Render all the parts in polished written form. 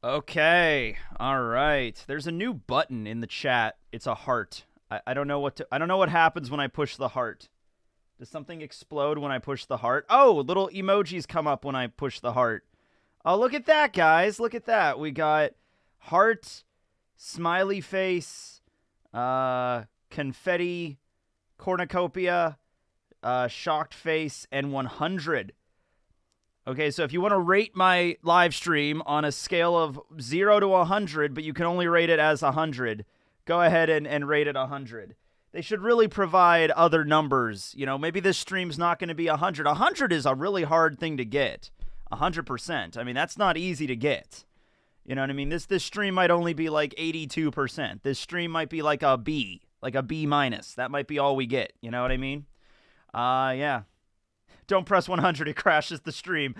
Okay. All right. There's a new button in the chat. It's a heart. I don't know what happens when I push the heart. Does something explode when I push the heart? Oh, little emojis come up when I push the heart. Oh, look at that, guys. Look at that. We got heart, smiley face, confetti, cornucopia, shocked face, and 100. Okay, so if you want to rate my live stream on a scale of 0 to 100, but you can only rate it as 100, go ahead and rate it 100. They should really provide other numbers. You know, maybe this stream's not going to be 100. 100 is a really hard thing to get. 100%. I mean, that's not easy to get. You know what I mean? This stream might only be like 82%. This stream might be like a B minus. That might be all we get. You know what I mean? Yeah. Don't press 100, it crashes the stream.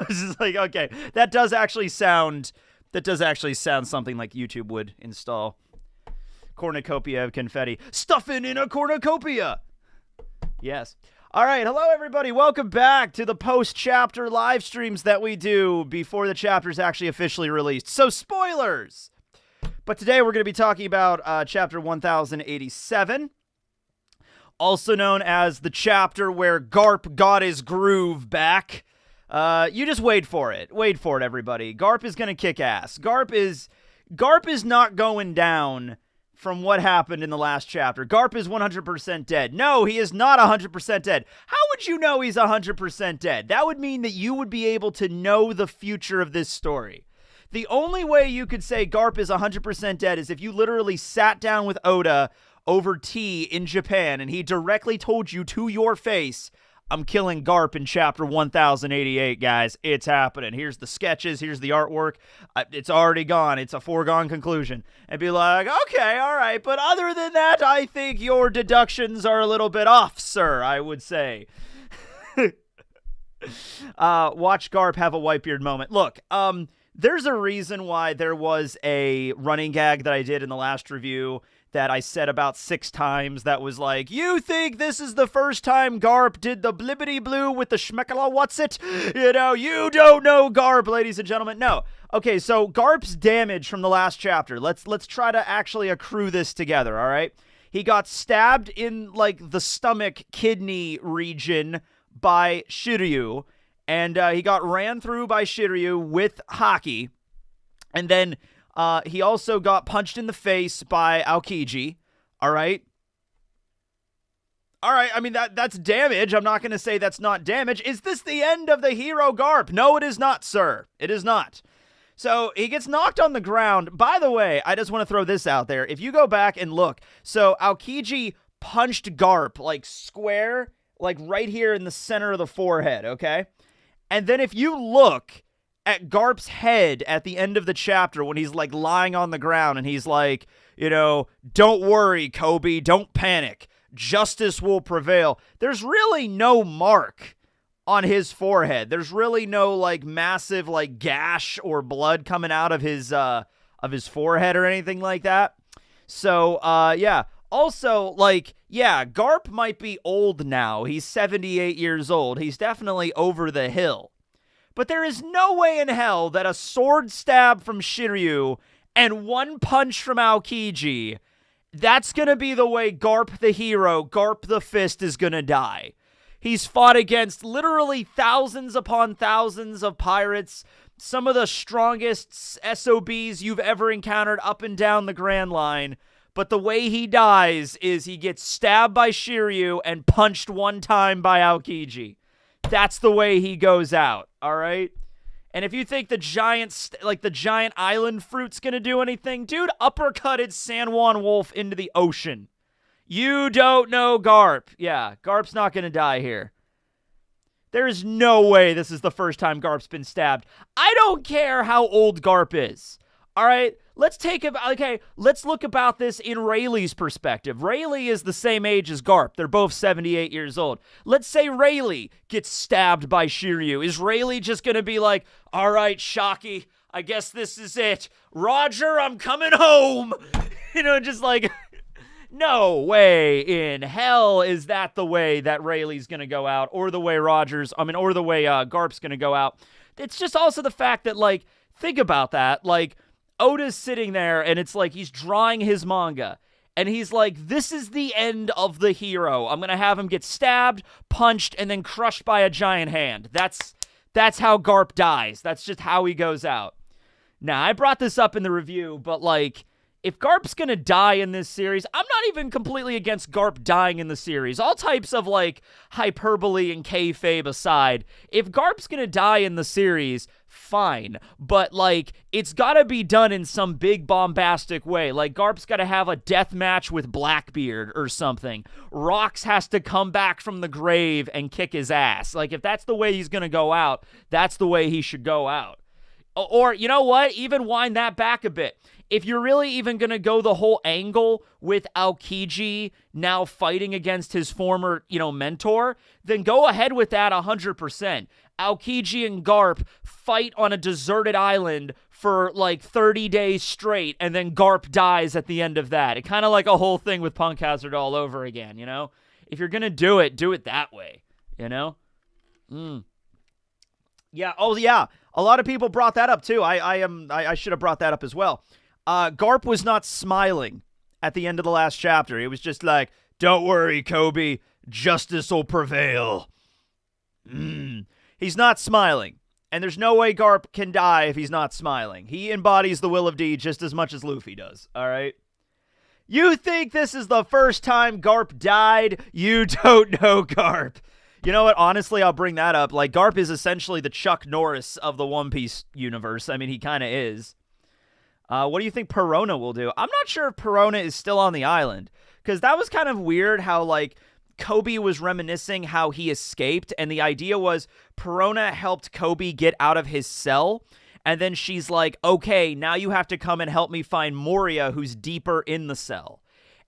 It's just like, okay, that does actually sound something like YouTube would install. Cornucopia of confetti. Stuffing in a cornucopia! Yes. All right, hello everybody. Welcome back to the post-chapter live streams that we do before the chapter's actually officially released. So, spoilers! But today we're going to be talking about chapter 1087. Also known as the chapter where Garp got his groove back. You just wait for it. Wait for it, everybody. Garp is going to kick ass. Garp is not going down from what happened in the last chapter. Garp is 100% dead. No, he is not 100% dead. How would you know he's 100% dead? That would mean that you would be able to know the future of this story. The only way you could say Garp is 100% dead is if you literally sat down with Oda over tea in Japan, and he directly told you to your face, I'm killing Garp in chapter 1088, guys. It's happening. Here's the sketches. Here's the artwork. It's already gone. It's a foregone conclusion. And be like, okay, all right, but other than that, I think your deductions are a little bit off, sir, I would say. Watch Garp have a Whitebeard moment. Look, there's a reason why there was a running gag that I did in the last review that I said about 6 times that was like, you think this is the first time Garp did the blibbity blue with the schmeckala what's it? You know, you don't know Garp, ladies and gentlemen. No. Okay, so Garp's damage from the last chapter. Let's try to actually accrue this together, all right? He got stabbed in, like, the stomach kidney region by Shiryu, and he got ran through by Shiryu with Haki, and then he also got punched in the face by Aokiji, all right? All right, I mean, that's damage. I'm not going to say that's not damage. Is this the end of the hero Garp? No, it is not, sir. It is not. So he gets knocked on the ground. By the way, I just want to throw this out there. If you go back and look, so Aokiji punched Garp, like, square, like, right here in the center of the forehead, okay? And then if you look at Garp's head at the end of the chapter when he's like lying on the ground and he's like, you know, don't worry, Kobe, don't panic. Justice will prevail. There's really no mark on his forehead. There's really no like massive like gash or blood coming out of his forehead or anything like that. So, yeah. Also, like, yeah, Garp might be old now. He's 78 years old. He's definitely over the hill. But there is no way in hell that a sword stab from Shiryu and one punch from Aokiji, that's going to be the way Garp the hero, Garp the Fist, is going to die. He's fought against literally thousands upon thousands of pirates, some of the strongest SOBs you've ever encountered up and down the Grand Line. But the way he dies is he gets stabbed by Shiryu and punched one time by Aokiji. That's the way he goes out, all right? And if you think the giant island fruit's gonna do anything, dude, uppercutted San Juan Wolf into the ocean. You don't know Garp. Yeah, Garp's not gonna die here. There's no way this is the first time Garp's been stabbed. I don't care how old Garp is. All right, let's look about this in Rayleigh's perspective. Rayleigh is the same age as Garp. They're both 78 years old. Let's say Rayleigh gets stabbed by Shiryu. Is Rayleigh just going to be like, all right, Shocky, I guess this is it. Roger, I'm coming home. You know, just like, no way in hell is that the way that Rayleigh's going to go out, or the way Garp's going to go out. It's just also the fact that, like, Think about that. Like, Oda's sitting there, and it's like he's drawing his manga. And he's like, this is the end of the hero. I'm going to have him get stabbed, punched, and then crushed by a giant hand. That's how Garp dies. That's just how he goes out. Now, I brought this up in the review, but, like, if Garp's going to die in this series, I'm not even completely against Garp dying in the series. All types of, like, hyperbole and kayfabe aside, if Garp's going to die in the series, fine. But, like, it's got to be done in some big bombastic way. Like, Garp's got to have a death match with Blackbeard or something. Rox has to come back from the grave and kick his ass. Like, if that's the way he's going to go out, that's the way he should go out. Or, you know what? Even wind that back a bit. If you're really even going to go the whole angle with Aokiji now fighting against his former, mentor, then go ahead with that 100%. Aokiji and Garp fight on a deserted island for like 30 days straight, and then Garp dies at the end of that. It kind of like a whole thing with Punk Hazard all over again, If you're going to do it that way, Yeah, oh yeah. A lot of people brought that up too. I should have brought that up as well. Garp was not smiling at the end of the last chapter. It was just like, don't worry, Koby, justice will prevail. He's not smiling. And there's no way Garp can die if he's not smiling. He embodies the will of D just as much as Luffy does, all right? You think this is the first time Garp died? You don't know Garp. You know what? Honestly, I'll bring that up. Like, Garp is essentially the Chuck Norris of the One Piece universe. I mean, he kind of is. What do you think Perona will do? I'm not sure if Perona is still on the island, because that was kind of weird how, like, Koby was reminiscing how he escaped, and the idea was Perona helped Koby get out of his cell, and then she's like, okay, now you have to come and help me find Moria, who's deeper in the cell.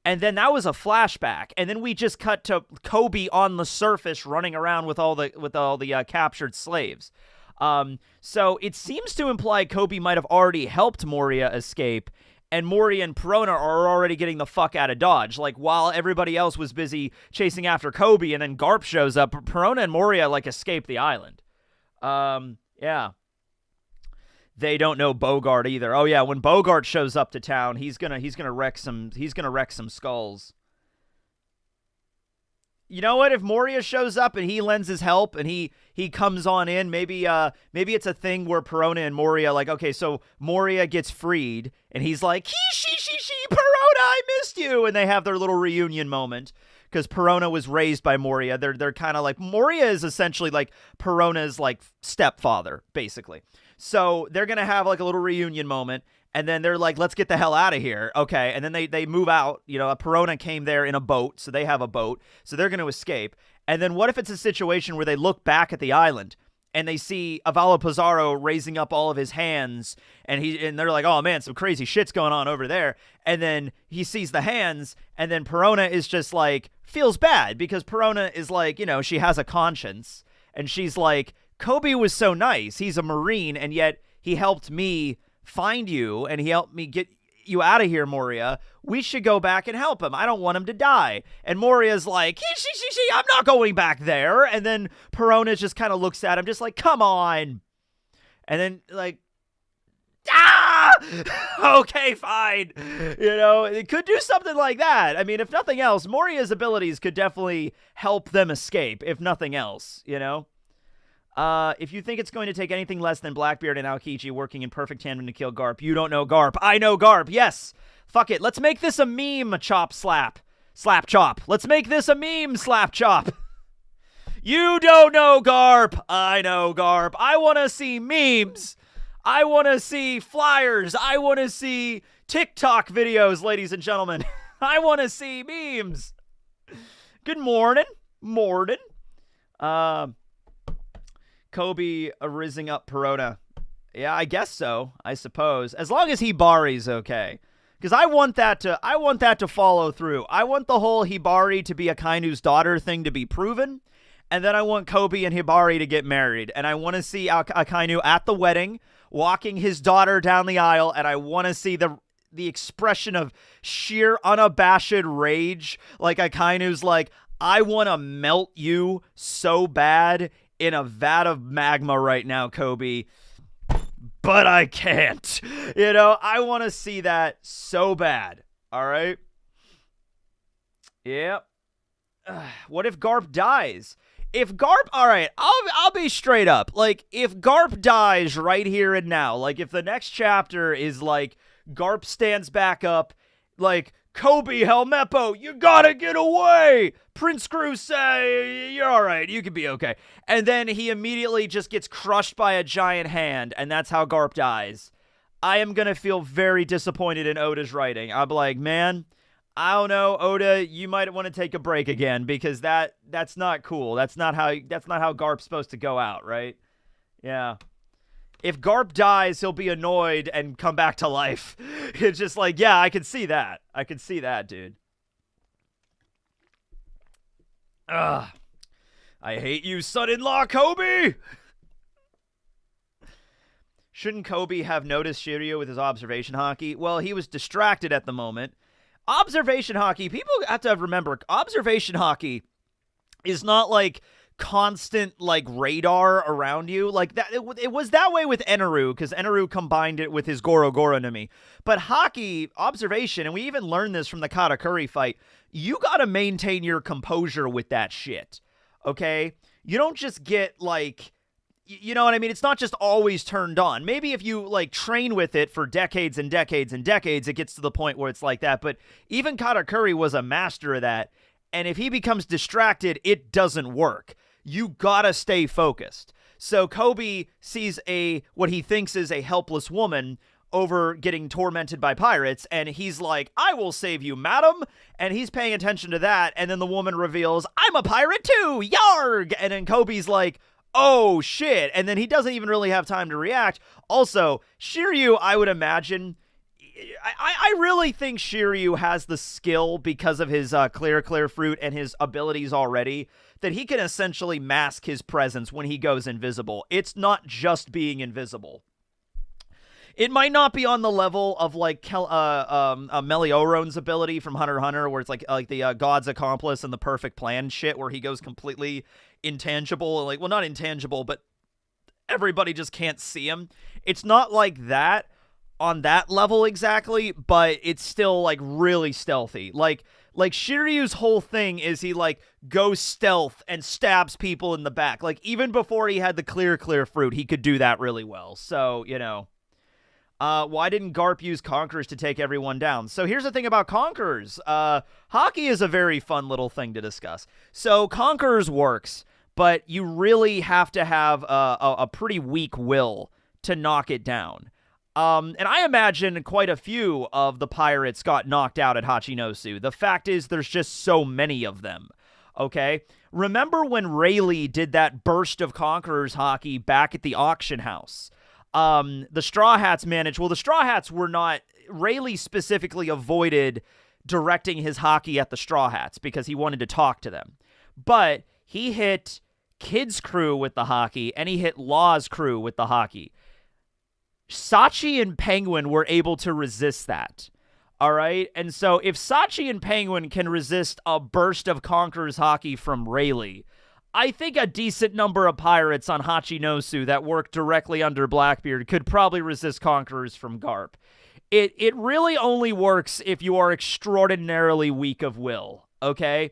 And then that was a flashback, and then we just cut to Koby on the surface running around with all the captured slaves. So it seems to imply Koby might have already helped Moria escape, and Moria and Perona are already getting the fuck out of Dodge. Like, while everybody else was busy chasing after Koby, and then Garp shows up, Perona and Moria, like, escape the island. Yeah. They don't know Bogart either. Oh yeah, when Bogart shows up to town, he's gonna wreck some skulls. You know what? If Moria shows up and he lends his help and he comes on in, maybe it's a thing where Perona and Moria, like, okay, so Moria gets freed and he's like, she, Perona, I missed you, and they have their little reunion moment because Perona was raised by Moria. They're kind of like, Moria is essentially like Perona's like stepfather, basically. So they're gonna have like a little reunion moment. And then they're like, let's get the hell out of here. Okay. And then they move out. Perona came there in a boat, so they have a boat. So they're going to escape. And then what if it's a situation where they look back at the island and they see Avalo Pizarro raising up all of his hands, and they're like, oh man, some crazy shit's going on over there. And then he sees the hands, and then Perona is just like, feels bad because Perona is like, she has a conscience. And she's like, Koby was so nice. He's a Marine, and yet he helped me find you, and he helped me get you out of here, Moria. We should go back and help him. I don't want him to die. And Moria's like, I'm not going back there. And then Perona just kind of looks at him just like, come on. And then like, okay, fine. It could do something like that. I mean, if nothing else, Moria's abilities could definitely help them escape, if nothing else, If you think it's going to take anything less than Blackbeard and Aokiji working in perfect tandem to kill Garp, you don't know Garp. I know Garp. Yes. Fuck it. Let's make this a meme, chop slap. Slap chop. Let's make this a meme, slap chop. You don't know Garp. I know Garp. I want to see memes. I want to see flyers. I want to see TikTok videos, ladies and gentlemen. I want to see memes. Good morning. Morning. Koby rising up Perona. Yeah, I guess so. I suppose, as long as Hibari's okay, because I want that to follow through. I want the whole Hibari to be Akainu's daughter thing to be proven, and then I want Koby and Hibari to get married, and I want to see Akainu at the wedding walking his daughter down the aisle, and I want to see the expression of sheer unabashed rage, like Akainu's like, I want to melt you so bad in a vat of magma right now, Koby. but I can't. You know, I want to see that so bad. All right? Yep. What if Garp dies? If Garp, all right, I'll be straight up. Like, if Garp dies right here and now, like, if the next chapter is like Garp stands back up, like, Koby Helmeppo, you gotta get away. Prince Crew say, you're all right, you can be okay. And then he immediately just gets crushed by a giant hand, and that's how Garp dies. I am gonna feel very disappointed in Oda's writing. I'm like, man, I don't know, Oda, you might want to take a break again, because that's not cool. That's not how Garp's supposed to go out, right? Yeah. If Garp dies, he'll be annoyed and come back to life. It's just like, yeah, I can see that. I can see that, dude. Ugh. I hate you, son-in-law Koby! Shouldn't Koby have noticed Shiryu with his observation haki? Well, he was distracted at the moment. Observation haki, people have to remember, observation haki is not like constant like radar around you. Like that, it was that way with Eneru, because Eneru combined it with his Goro Goro Nami. But haki, observation, and we even learned this from the Katakuri fight, you gotta maintain your composure with that shit, okay? You don't just get like, you know what I mean? It's not just always turned on. Maybe if you like train with it for decades and decades and decades, it gets to the point where it's like that. But even Katakuri was a master of that. And if he becomes distracted, it doesn't work. You gotta stay focused. So Koby sees what he thinks is a helpless woman over getting tormented by pirates, and he's like, I will save you, madam. And he's paying attention to that, and then the woman reveals, I'm a pirate too, yarg! And then Kobe's like, oh shit, and then he doesn't even really have time to react. Also, Shiryu, I would imagine, I really think Shiryu has the skill because of his clear fruit and his abilities already, that he can essentially mask his presence when he goes invisible. It's not just being invisible. It might not be on the level of like Melioron's ability from Hunter x Hunter, where it's like the God's Accomplice and the Perfect Plan shit, where he goes completely intangible, and like, well, not intangible, but everybody just can't see him. It's not like that on that level exactly, but it's still like really stealthy. Like Shiryu's whole thing is he like goes stealth and stabs people in the back. Like even before he had the clear fruit, he could do that really well. So, you know. Why didn't Garp use Conquerors to take everyone down? So here's the thing about Conquerors. Haki is a very fun little thing to discuss. So Conquerors works, but you really have to have a pretty weak will to knock it down. And I imagine quite a few of the pirates got knocked out at Hachinosu. The fact is there's just so many of them, okay? Remember when Rayleigh did that burst of Conquerors haki back at the auction house? The Straw Hats managed, well, the Straw Hats were not, Rayleigh specifically avoided directing his haki at the Straw Hats because he wanted to talk to them. But he hit Kid's crew with the haki, and he hit Law's crew with the haki. Sachi and Penguin were able to resist that. All right? And so if Sachi and Penguin can resist a burst of Conqueror's haki from Rayleigh, I think a decent number of pirates on Hachinosu that work directly under Blackbeard could probably resist Conquerors from Garp. It really only works if you are extraordinarily weak of will, okay?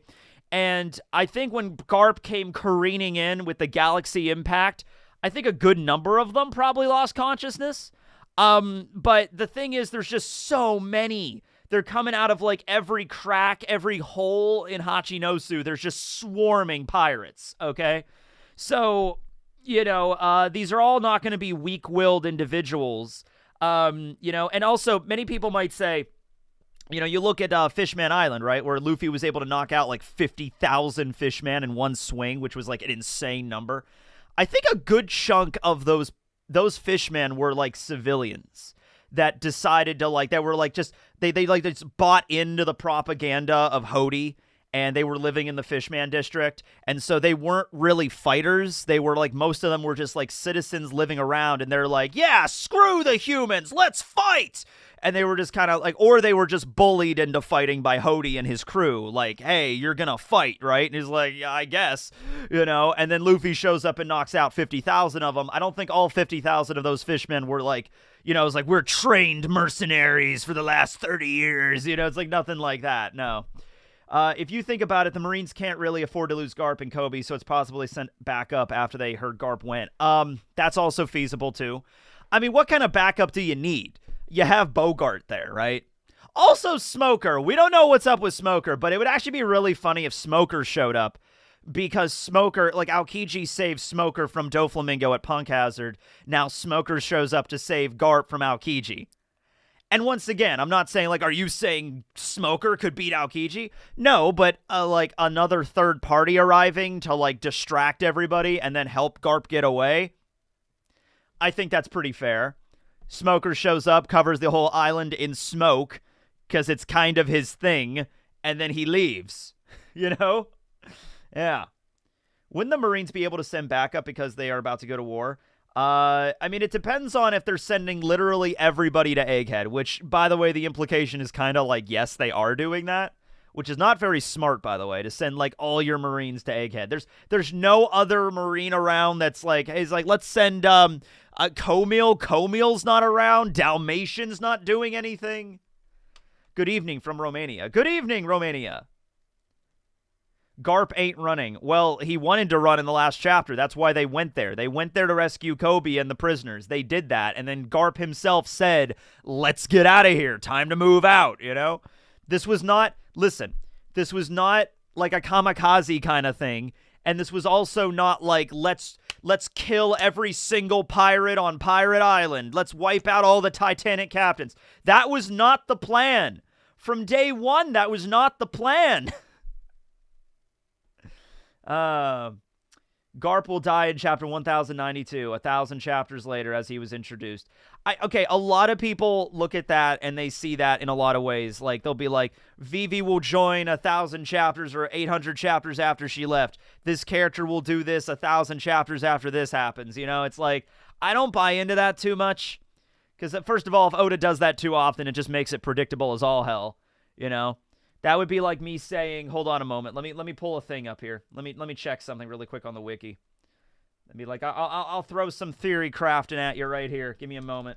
And I think when Garp came careening in with the Galaxy Impact, I think a good number of them probably lost consciousness. But the thing is, there's just so many. They're coming out of, like, every crack, every hole in Hachinosu. There's just swarming pirates, okay? So, you know, these are all not going to be weak-willed individuals. You know, and also, many people might say, you know, you look at Fishman Island, right, where Luffy was able to knock out, like, 50,000 Fishman in one swing, which was, like, an insane number. I think a good chunk of those Fishmen were, like, civilians that decided to, like, that were, like, just, they just bought into the propaganda of Hody, and they were living in the Fishman district, and so they weren't really fighters. They were like, most of them were just like citizens living around, and they're like, yeah, screw the humans, let's fight. And they were just kind of like, or they were just bullied into fighting by Hody and his crew. Like, hey, you're gonna fight, right? And he's like, yeah, I guess, And then Luffy shows up and knocks out 50,000 of them. I don't think all 50,000 of those fishmen were like, it's like, we're trained mercenaries for the last 30 years. It's like nothing like that. No. If you think about it, the Marines can't really afford to lose Garp and Kobe, so it's possible they sent back up after they heard Garp went. That's also feasible too. I mean, what kind of backup do you need? You have Bogart there, right? Also, Smoker. We don't know what's up with Smoker, but it would actually be really funny if Smoker showed up, because Smoker, like Aokiji saved Smoker from Doflamingo at Punk Hazard. Now Smoker shows up to save Garp from Aokiji. And once again, I'm not saying, like, are you saying Smoker could beat Aokiji? No, but, like, another third party arriving to, like, distract everybody and then help Garp get away? I think that's pretty fair. Smoker shows up, covers the whole island in smoke, because it's kind of his thing, and then he leaves. Yeah. Wouldn't the Marines be able to send backup because they are about to go to war? I mean, it depends on if they're sending literally everybody to Egghead, which, by the way, the implication is kind of like, yes, they are doing that, which is not very smart, by the way, to send, like, all your Marines to Egghead. There's no other Marine around that's like, hey, it's like, let's send, Comil. Comil's not around. Dalmatian's not doing anything. Good evening from Romania. Good evening, Romania. Garp ain't running. Well, he wanted to run in the last chapter. That's why they went there. They went there to rescue Kobe and the prisoners. They did that. And then Garp himself said, let's get out of here. Time to move out, This was not, listen, this was not like a kamikaze kind of thing. And this was also not like, let's kill every single pirate on Pirate Island. Let's wipe out all the Titanic captains. That was not the plan. From day one, that was not the plan. Garp will die in chapter 1092, 1,000 chapters later, as he was introduced. Okay, a lot of people look at that and they see that in a lot of ways. Like, they'll be like, Vivi will join 1,000 chapters or 800 chapters after she left. This character will do this 1,000 chapters after this happens. It's like, I don't buy into that too much. Because, first of all, if Oda does that too often, it just makes it predictable as all hell. That would be like me saying, hold on a moment, let me pull a thing up here. Let me check something really quick on the wiki. Let me I'll throw some theory crafting at you right here. Give me a moment.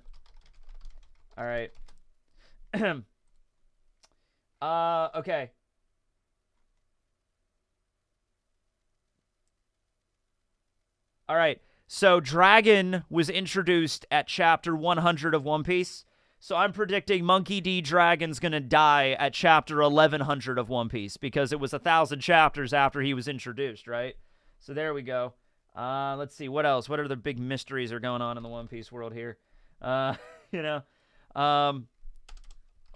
All right. Okay. All right. So Dragon was introduced at chapter 100 of One Piece. So I'm predicting Monkey D. Dragon's going to die at chapter 1100 of One Piece because it was 1,000 chapters after he was introduced, right? So there we go. Let's see. What else? What other big mysteries are going on in the One Piece world here? Hold on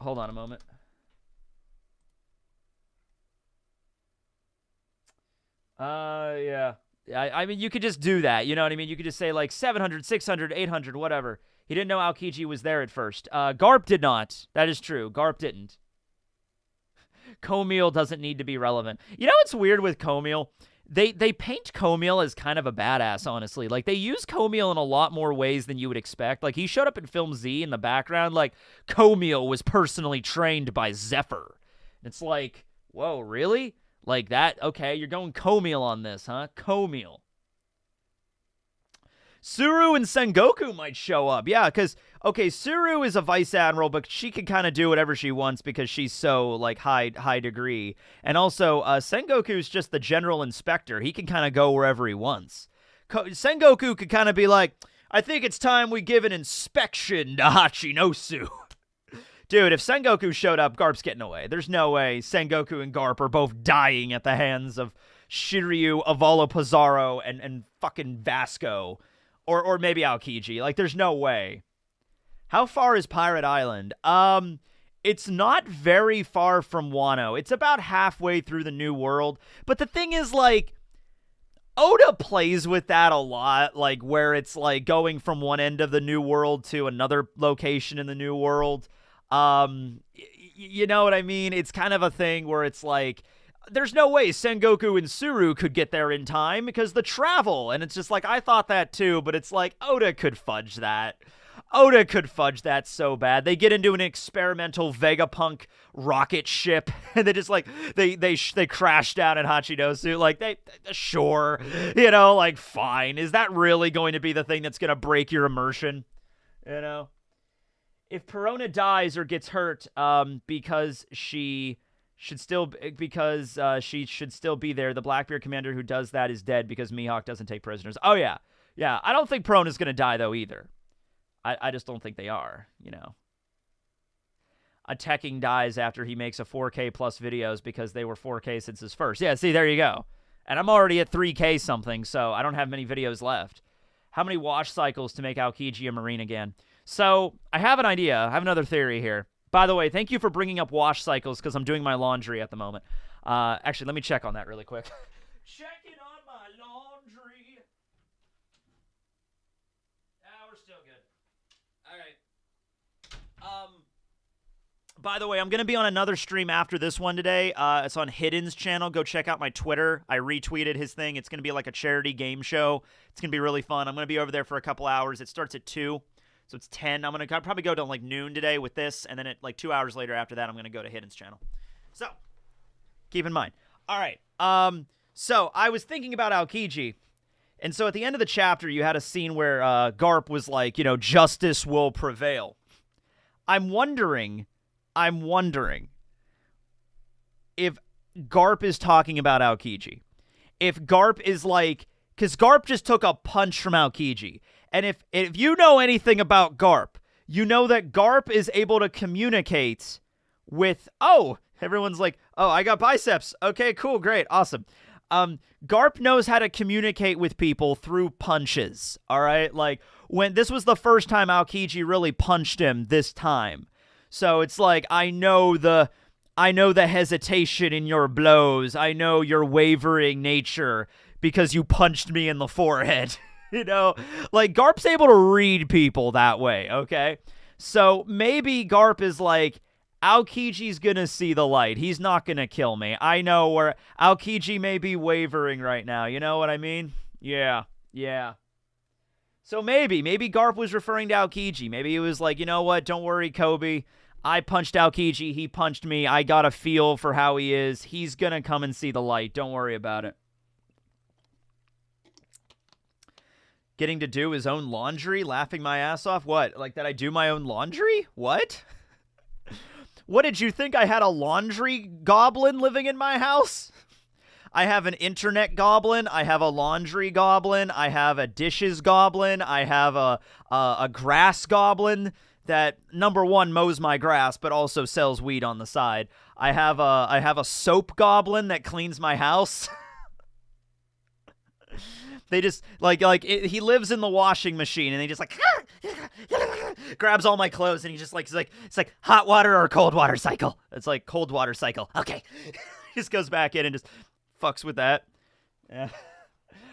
a moment. Yeah. I mean, you could just do that. You know what I mean? You could just say like 700, 600, 800, whatever. He didn't know Aokiji was there at first. Garp did not. That is true. Garp didn't. Comil doesn't need to be relevant. You know what's weird with Comil? They paint Comil as kind of a badass, honestly. Like, they use Comil in a lot more ways than you would expect. Like, he showed up in Film Z in the background. Like, Comil was personally trained by Zephyr. It's like, whoa, really? Like that? Okay, you're going Comil on this, huh? Comil. Suru and Sengoku might show up. Yeah, because, okay, Suru is a vice admiral, but she can kind of do whatever she wants because she's so, like, high degree. And also, Sengoku's just the general inspector. He can kind of go wherever he wants. Sengoku could kind of be like, I think it's time we give an inspection to Hachinosu. Dude, if Sengoku showed up, Garp's getting away. There's no way Sengoku and Garp are both dying at the hands of Shiryu, Avalo Pizarro, and fucking Vasco. Or maybe Aokiji. Like, there's no way. How far is Pirate Island? It's not very far from Wano. It's about halfway through the New World. But the thing is, like, Oda plays with that a lot. Like, where it's, like, going from one end of the New World to another location in the New World. You know what I mean? It's kind of a thing where it's like, there's no way Sengoku and Tsuru could get there in time because the travel. And it's just like, I thought that too, but it's like, Oda could fudge that. Oda could fudge that so bad. They get into an experimental Vegapunk rocket ship, and they just like they crash down at Hachinosu. Like sure, like fine. Is that really going to be the thing that's gonna break your immersion? If Perona dies or gets hurt, because she should still be there. The Blackbeard commander who does that is dead because Mihawk doesn't take prisoners. Oh yeah. I don't think Perona's gonna die though either. I just don't think they are, A Tekking dies after he makes a 4K plus videos because they were 4K since his first. Yeah, see, there you go. And I'm already at 3K something, so I don't have many videos left. How many wash cycles to make Aokiji a Marine again? So, I have an idea. I have another theory here. By the way, thank you for bringing up wash cycles because I'm doing my laundry at the moment. Actually, let me check on that really quick. Checking on my laundry. We're still good. All right. By the way, I'm going to be on another stream after this one today. It's on Hidden's channel. Go check out my Twitter. I retweeted his thing. It's going to be like a charity game show. It's going to be really fun. I'm going to be over there for a couple hours. It starts at 2, so it's 10. I'm going to probably go to like noon today with this, and then 2 hours later after that, I'm going to go to Hidden's channel. So, keep in mind. All right. So, I was thinking about Aokiji. And so at the end of the chapter, you had a scene where Garp was like, justice will prevail. I'm wondering if Garp is talking about Aokiji. If Garp is like, because Garp just took a punch from Aokiji. And if you know anything about Garp, you know that Garp is able to communicate with, everyone's like, I got biceps. Okay, cool, great, awesome. Garp knows how to communicate with people through punches, all right? Like, when this was the first time Aokiji really punched him this time. So it's like, I know the hesitation in your blows. I know your wavering nature because you punched me in the forehead. Like, Garp's able to read people that way, okay? So maybe Garp is like, Aokiji's gonna see the light. He's not gonna kill me. I know where Aokiji may be wavering right now. You know what I mean? Yeah. So maybe Garp was referring to Aokiji. Maybe he was like, you know what? Don't worry, Kobe. I punched Aokiji. He punched me. I got a feel for how he is. He's gonna come and see the light. Don't worry about it. Getting to do his own laundry, laughing my ass off. What? Like that I do my own laundry? What? What, did you think I had a laundry goblin living in my house? I have an internet goblin. I have a laundry goblin. I have a dishes goblin. I have a grass goblin that, number one, mows my grass, but also sells weed on the side. I have a soap goblin that cleans my house. They just, he lives in the washing machine, and they just, grabs all my clothes, and he's like, hot water or cold water cycle. It's like, cold water cycle. Okay. Just goes back in and just fucks with that. Yeah.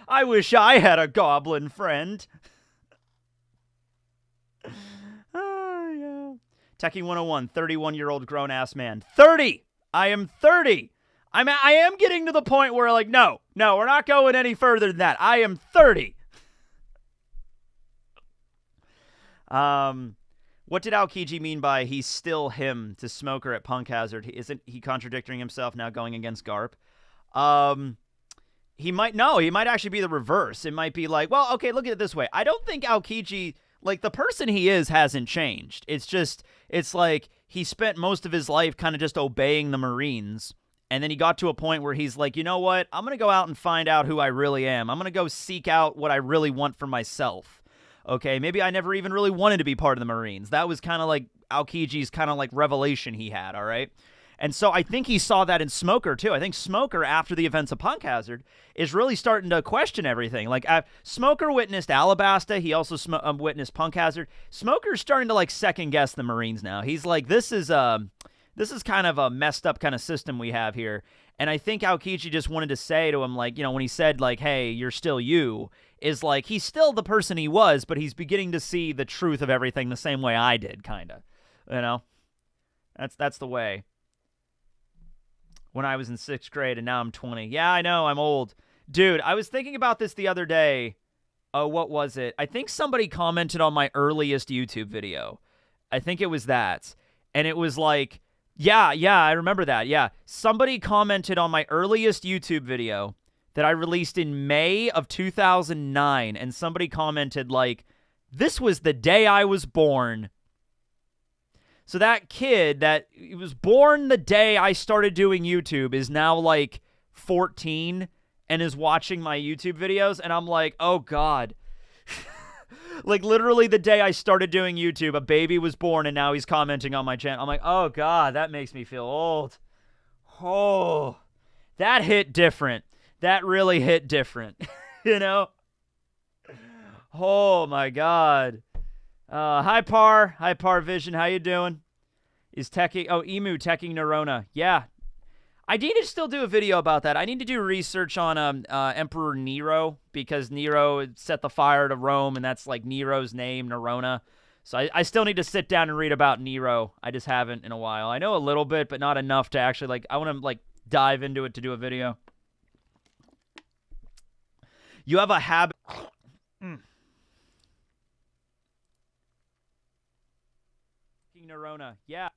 I wish I had a goblin friend. Oh, yeah. Techie 101, 31-year-old grown-ass man. 30! I am 30! I am getting to the point where, no, we're not going any further than that. I am 30. What did Aokiji mean by he's still him to Smoker at Punk Hazard? Isn't he contradicting himself now going against Garp? He might actually be the reverse. It might be like, well, okay, look at it this way. I don't think Aokiji, the person he is hasn't changed. It's like he spent most of his life kind of just obeying the Marines. And then he got to a point where he's like, you know what? I'm going to go out and find out who I really am. I'm going to go seek out what I really want for myself. Okay, maybe I never even really wanted to be part of the Marines. That was kind of like Aokiji's kind of like revelation he had, all right? And so I think he saw that in Smoker, too. I think Smoker, after the events of Punk Hazard, is really starting to question everything. Smoker witnessed Alabasta. He also witnessed Punk Hazard. Smoker's starting to, second-guess the Marines now. He's like, this is kind of a messed up kind of system we have here. And I think Aokiji just wanted to say to him, when he said, hey, you're still you, is he's still the person he was, but he's beginning to see the truth of everything the same way I did, kind of. That's the way. when I was in 6th grade, and now I'm 20. Yeah, I know, I'm old. Dude, I was thinking about this the other day. Oh, what was it? I think somebody commented on my earliest YouTube video. I think it was that. And it was like, yeah, I remember that. Yeah. Somebody commented on my earliest YouTube video that I released in May of 2009. And somebody commented like, this was the day I was born. So that kid that was born the day I started doing YouTube is now like 14 and is watching my YouTube videos. And I'm like, oh God. Like literally the day I started doing YouTube, a baby was born and now he's commenting on my channel. I'm like, oh God, that makes me feel old. Oh, that hit different. That really hit different, you know? Oh my God. Hi Par Vision, how you doing? Is teching, Emu teching Neurona. Yeah. I need to still do a video about that. I need to do research on Emperor Nero, because Nero set the fire to Rome, and that's like Nero's name, Neurona. So I still need to sit down and read about Nero. I just haven't in a while. I know a little bit, but not enough to actually, like, I want to, like, dive into it to do a video. You have a habit... Neurona, yeah.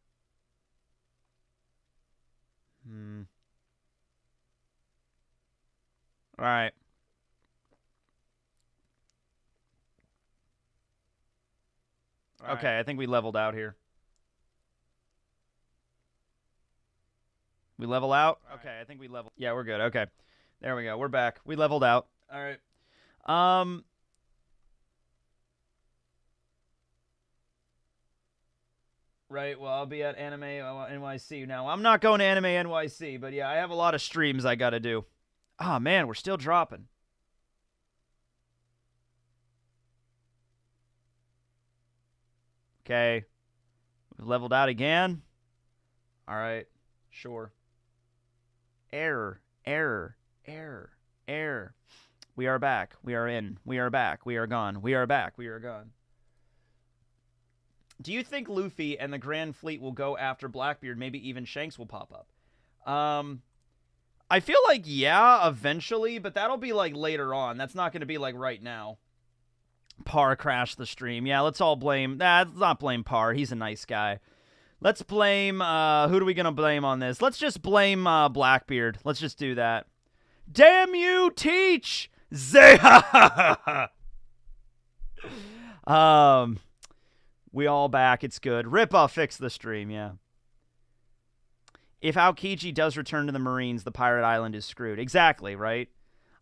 All right. Okay, I think we leveled out here. We level out? Okay, I think we leveled. Yeah, we're good. Okay. There we go. We're back. We leveled out. All right. Right, well, I'll be at Anime NYC now. I'm not going to Anime NYC, but yeah, I have a lot of streams I gotta do. Oh, man, we're still dropping. Okay. We've leveled out again. All right, sure. Error. We are back. We are in. We are back. We are gone. We are back. We are gone. Do you think Luffy and the Grand Fleet will go after Blackbeard? Maybe even Shanks will pop up. I feel like, yeah, eventually, but that'll be, like, later on. That's not going to be, like, right now. Par crashed the stream. Yeah, let's all blame... let's not blame Par. He's a nice guy. Let's blame... who are we going to blame on this? Let's just blame Blackbeard. Let's just do that. Damn you, Teach! Zeha! We all back. It's good. Rip, I'll fix the stream, yeah. If Aokiji does return to the Marines, the pirate island is screwed. Exactly, right?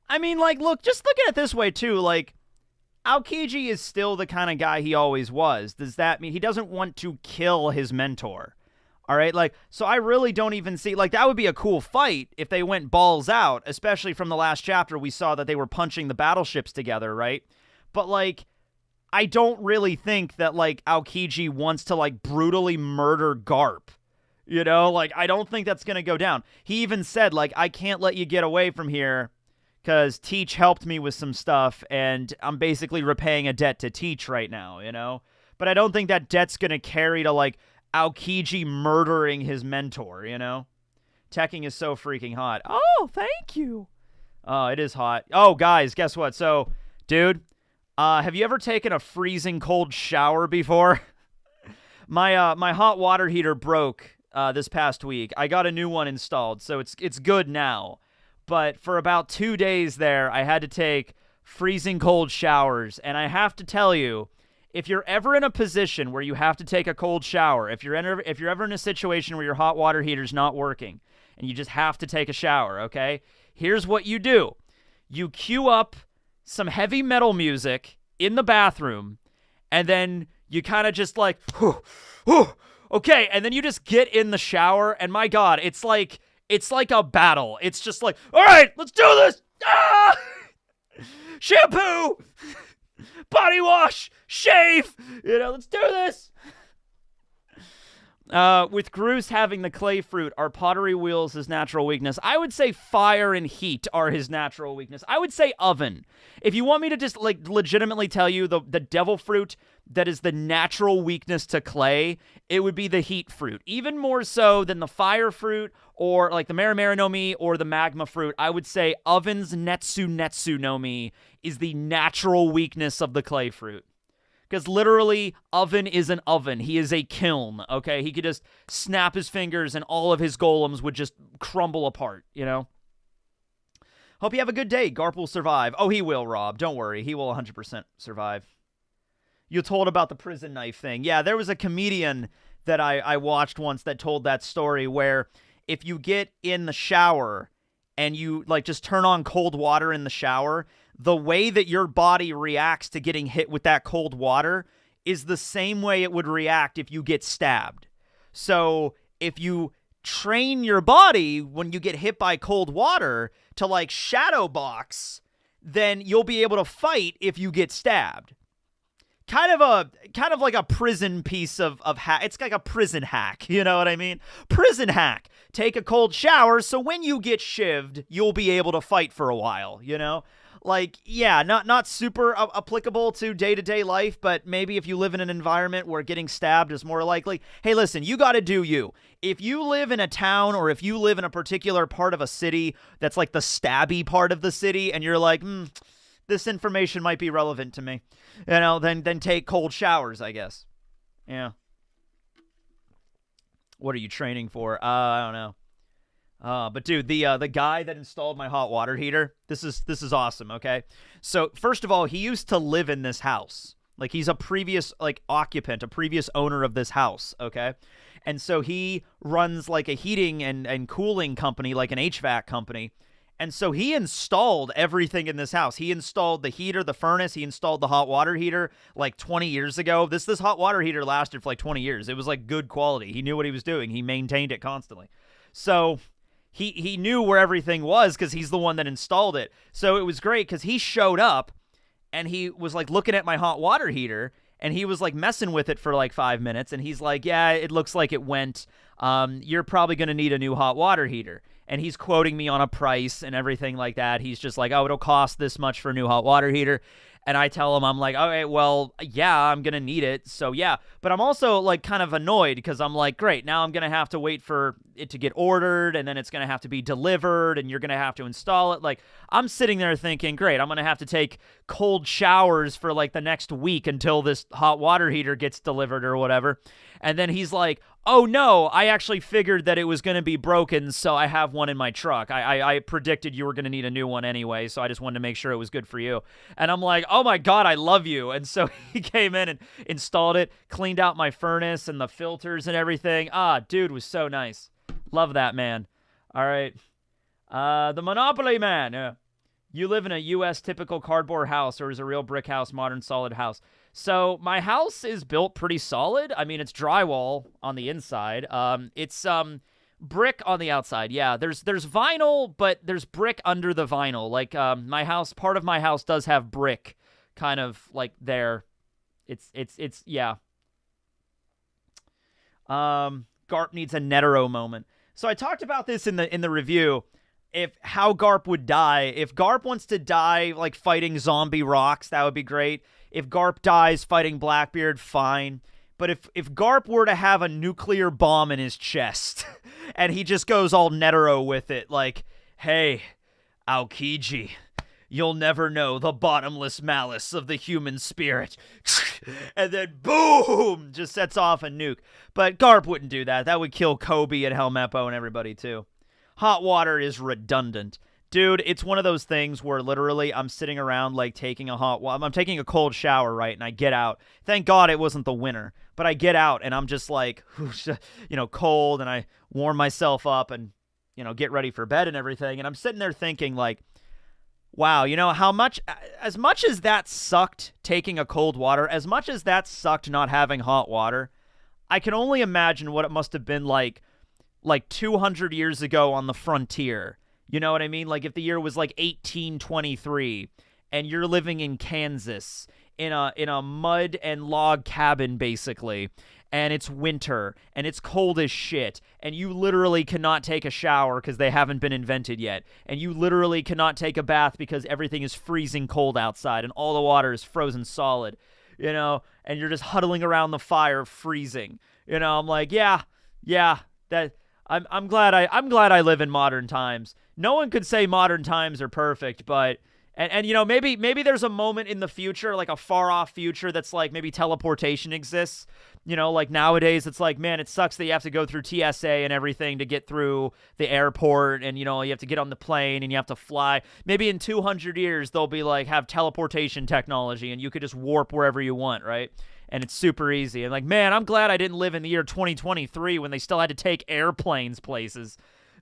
I mean, like, look, just look at it this way, too. Like, Aokiji is still the kind of guy he always was. Does that mean he doesn't want to kill his mentor? All right? Like, so I really don't even see... Like, that would be a cool fight if they went balls out, especially from the last chapter we saw that they were punching the battleships together, right? But, like... I don't really think that, like, Aokiji wants to, like, brutally murder Garp. You know? Like, I don't think that's going to go down. He even said, like, I can't let you get away from here because Teach helped me with some stuff, and I'm basically repaying a debt to Teach right now, you know? But I don't think that debt's going to carry to, like, Aokiji murdering his mentor, you know? Teching is so freaking hot. Oh, thank you. Oh, it is hot. Oh, guys, guess what? So, dude... have you ever taken a freezing cold shower before? My hot water heater broke this past week. I got a new one installed, so it's good now. But for about 2 days there, I had to take freezing cold showers, and I have to tell you, if you're ever in a position where you have to take a cold shower, if you're ever in a situation where your hot water heater's not working and you just have to take a shower, okay? Here's what you do. You queue up some heavy metal music in the bathroom, and then you kind of just like, okay, and then you just get in the shower, and my God, it's like a battle. It's just like, all right, let's do this. Ah! Shampoo, body wash, shave, you know, let's do this. With Groose having the clay fruit, are pottery wheels his natural weakness? I would say fire and heat are his natural weakness. I would say oven. If you want me to just like legitimately tell you the devil fruit that is the natural weakness to clay, it would be the heat fruit. Even more so than the fire fruit or like the Marimari no Mi or the magma fruit. I would say oven's Netsu no Mi is the natural weakness of the clay fruit. Because literally, Oven is an oven. He is a kiln, okay? He could just snap his fingers and all of his golems would just crumble apart, you know? Hope you have a good day. Garp will survive. Oh, he will, Rob. Don't worry. He will 100% survive. You told about the prison knife thing. Yeah, there was a comedian that I watched once that told that story where if you get in the shower and you, like, just turn on cold water in the shower, the way that your body reacts to getting hit with that cold water is the same way it would react if you get stabbed. So if you train your body when you get hit by cold water to like shadow box, then you'll be able to fight if you get stabbed. Kind of like a prison piece of hack. It's like a prison hack, you know what I mean? Prison hack. Take a cold shower so when you get shivved, you'll be able to fight for a while, you know? Like, yeah, not super applicable to day-to-day life, but maybe if you live in an environment where getting stabbed is more likely. Hey, listen, you got to do you. If you live in a town or if you live in a particular part of a city that's like the stabby part of the city and you're like, this information might be relevant to me, you know, then take cold showers, I guess. Yeah. What are you training for? I don't know. But dude, the guy that installed my hot water heater, this is awesome, okay? So, first of all, he used to live in this house. Like, he's a previous, like, occupant, a previous owner of this house, okay? And so he runs, like, a heating and cooling company, like an HVAC company. And so he installed everything in this house. He installed the heater, the furnace. He installed the hot water heater like 20 years ago. This hot water heater lasted for like 20 years. It was like good quality. He knew what he was doing. He maintained it constantly. So he knew where everything was because he's the one that installed it. So it was great because he showed up and he was like looking at my hot water heater and he was like messing with it for like 5 minutes. And he's like, yeah, it looks like it went. You're probably going to need a new hot water heater. And he's quoting me on a price and everything like that. He's just like, oh, it'll cost this much for a new hot water heater. And I tell him, I'm like, okay, well, yeah, I'm going to need it. So, yeah. But I'm also, like, kind of annoyed because I'm like, great, now I'm going to have to wait for it to get ordered, and then it's going to have to be delivered, and you're going to have to install it. Like, I'm sitting there thinking, great, I'm going to have to take cold showers for, like, the next week until this hot water heater gets delivered or whatever. And then he's like, oh, no, I actually figured that it was going to be broken, so I have one in my truck. I predicted you were going to need a new one anyway, so I just wanted to make sure it was good for you. And I'm like, oh, my God, I love you. And so he came in and installed it, cleaned out my furnace and the filters and everything. Dude, was so nice. Love that, man. All right. The Monopoly Man. You live in a U.S. typical cardboard house, or is a real brick house, modern solid house? So my house is built pretty solid. I mean, it's drywall on the inside. It's brick on the outside. Yeah, there's vinyl, but there's brick under the vinyl. Like my house, part of my house does have brick, kind of like there. It's yeah. Garp needs a Netero moment. So I talked about this in the review. How Garp would die. If Garp wants to die like fighting zombie rocks, that would be great. If Garp dies fighting Blackbeard, fine. But if Garp were to have a nuclear bomb in his chest and he just goes all Netero with it, like, hey, Aokiji, you'll never know the bottomless malice of the human spirit. And then boom, just sets off a nuke. But Garp wouldn't do that. That would kill Kobe and Helmeppo and everybody too. Hot water is redundant. Dude, it's one of those things where literally I'm sitting around like taking I'm taking a cold shower, right? And I get out. Thank God it wasn't the winter. But I get out and I'm just like, cold, and I warm myself up and, get ready for bed and everything. And I'm sitting there thinking like, wow, as much as that sucked taking a cold water, as much as that sucked not having hot water, I can only imagine what it must have been like 200 years ago on the frontier. You know what I mean? Like if the year was like 1823 and you're living in Kansas in a mud and log cabin basically, and it's winter, and it's cold as shit, and you literally cannot take a shower because they haven't been invented yet, and you literally cannot take a bath because everything is freezing cold outside, and all the water is frozen solid, you know, and you're just huddling around the fire freezing. You know, I'm like, yeah, that I'm glad I live in modern times. No one could say modern times are perfect, but and you know, maybe there's a moment in the future, like a far off future, that's like maybe teleportation exists. You know, like nowadays it's like, man, it sucks that you have to go through TSA and everything to get through the airport, and you know, you have to get on the plane and you have to fly. Maybe in 200 years they'll be like, have teleportation technology and you could just warp wherever you want, right? And it's super easy. And like, man, I'm glad I didn't live in the year 2023 when they still had to take airplanes places.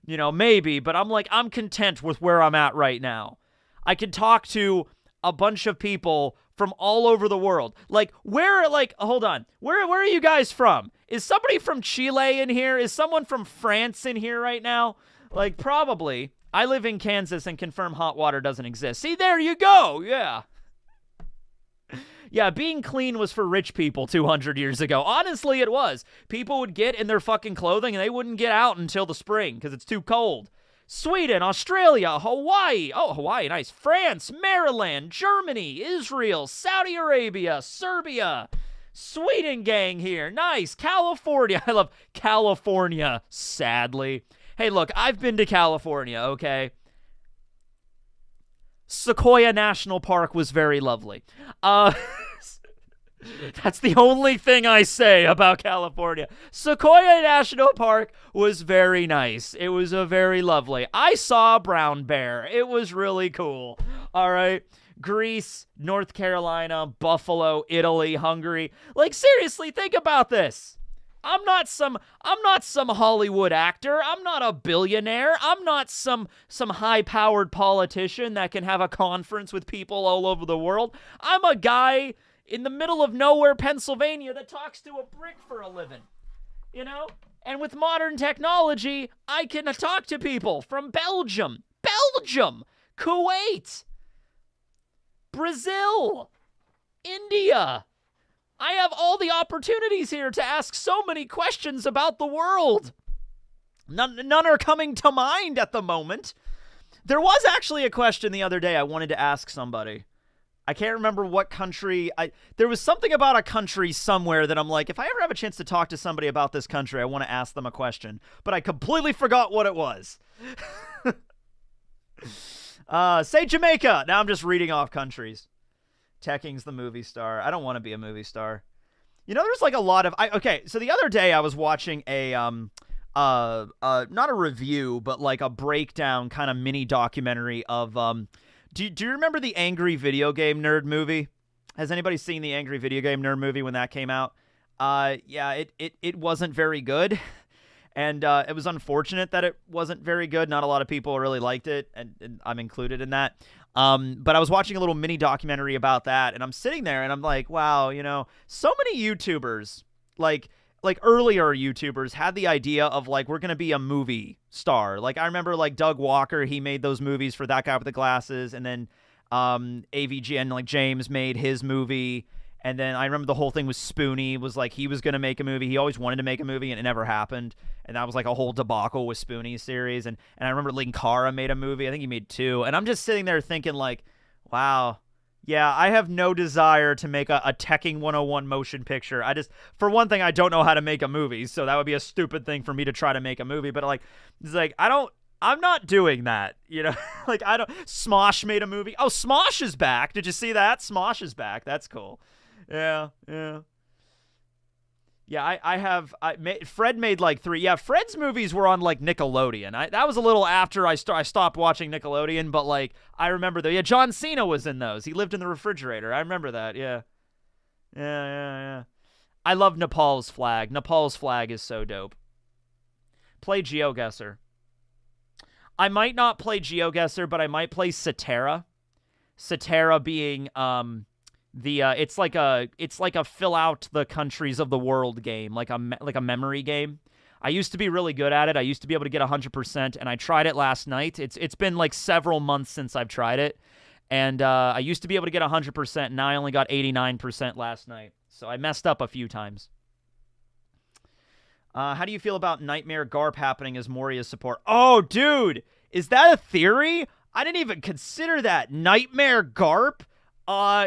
You know, maybe, but I'm like, I'm content with where I'm at right now. I can talk to a bunch of people from all over the world. Like, hold on. Where are you guys from? Is somebody from Chile in here? Is someone from France in here right now? Like, probably. I live in Kansas and confirm hot water doesn't exist. See, there you go. Yeah. Yeah, being clean was for rich people 200 years ago. Honestly, it was. People would get in their fucking clothing and they wouldn't get out until the spring because it's too cold. Sweden, Australia, Hawaii. Oh, Hawaii, nice. France, Maryland, Germany, Israel, Saudi Arabia, Serbia. Sweden gang here. Nice. California. I love California, sadly. Hey, look, I've been to California, okay? Sequoia National Park was very lovely. That's the only thing I say about California. Sequoia National Park was very nice. It was very lovely. I saw a brown bear. It was really cool. All right. Greece, North Carolina, Buffalo, Italy, Hungary. Like, seriously, think about this. I'm not some Hollywood actor. I'm not a billionaire. I'm not some high-powered politician that can have a conference with people all over the world. I'm a guy in the middle of nowhere, Pennsylvania, that talks to a brick for a living, you know? And with modern technology, I can talk to people from Belgium, Kuwait, Brazil, India. I have all the opportunities here to ask so many questions about the world. None are coming to mind at the moment. There was actually a question the other day I wanted to ask somebody. I can't remember what country. There was something about a country somewhere that I'm like, if I ever have a chance to talk to somebody about this country, I want to ask them a question. But I completely forgot what it was. Say Jamaica. Now I'm just reading off countries. Tekking's the movie star. I don't want to be a movie star. You know, there's like a lot of... Okay, so the other day I was watching a... not a review, but like a breakdown kind of mini documentary of... Do you remember the Angry Video Game Nerd movie? Has anybody seen the Angry Video Game Nerd movie when that came out? Yeah, it wasn't very good. And it was unfortunate that it wasn't very good. Not a lot of people really liked it, and I'm included in that. But I was watching a little mini documentary about that, and I'm sitting there, and I'm like, wow, you know, so many YouTubers, like earlier YouTubers had the idea of like, we're going to be a movie star. Like I remember like Doug Walker, he made those movies for That Guy with the Glasses. And then AVG and like James made his movie. And then I remember the whole thing with Spoonie was like, he was going to make a movie. He always wanted to make a movie and it never happened. And that was like a whole debacle with Spoonie's series. And I remember Linkara made a movie. I think he made 2. And I'm just sitting there thinking like, wow. Yeah, I have no desire to make a Tekking 101 motion picture. For one thing, I don't know how to make a movie, so that would be a stupid thing for me to try to make a movie. But like, it's like, I'm not doing that, you know? Like, Smosh made a movie. Oh, Smosh is back. Did you see that? Smosh is back. That's cool. Yeah. Yeah, Fred made like 3. Yeah, Fred's movies were on like Nickelodeon. That was a little after I stopped watching Nickelodeon, but like I remember though. Yeah, John Cena was in those. He lived in the refrigerator. I remember that. Yeah. I love Nepal's flag. Nepal's flag is so dope. Play GeoGuessr. I might not play GeoGuessr, but I might play Cetera. Cetera being it's like a fill out the countries of the world game, like a memory game. I used to be really good at it. I used to be able to get 100%, and I tried it last night. It's been like several months since I've tried it, and I used to be able to get 100%. Now I only got 89% last night, so I messed up a few times. How do you feel about Nightmare Garp happening as Moria's support? Oh, dude, is that a theory? I didn't even consider that. Nightmare Garp?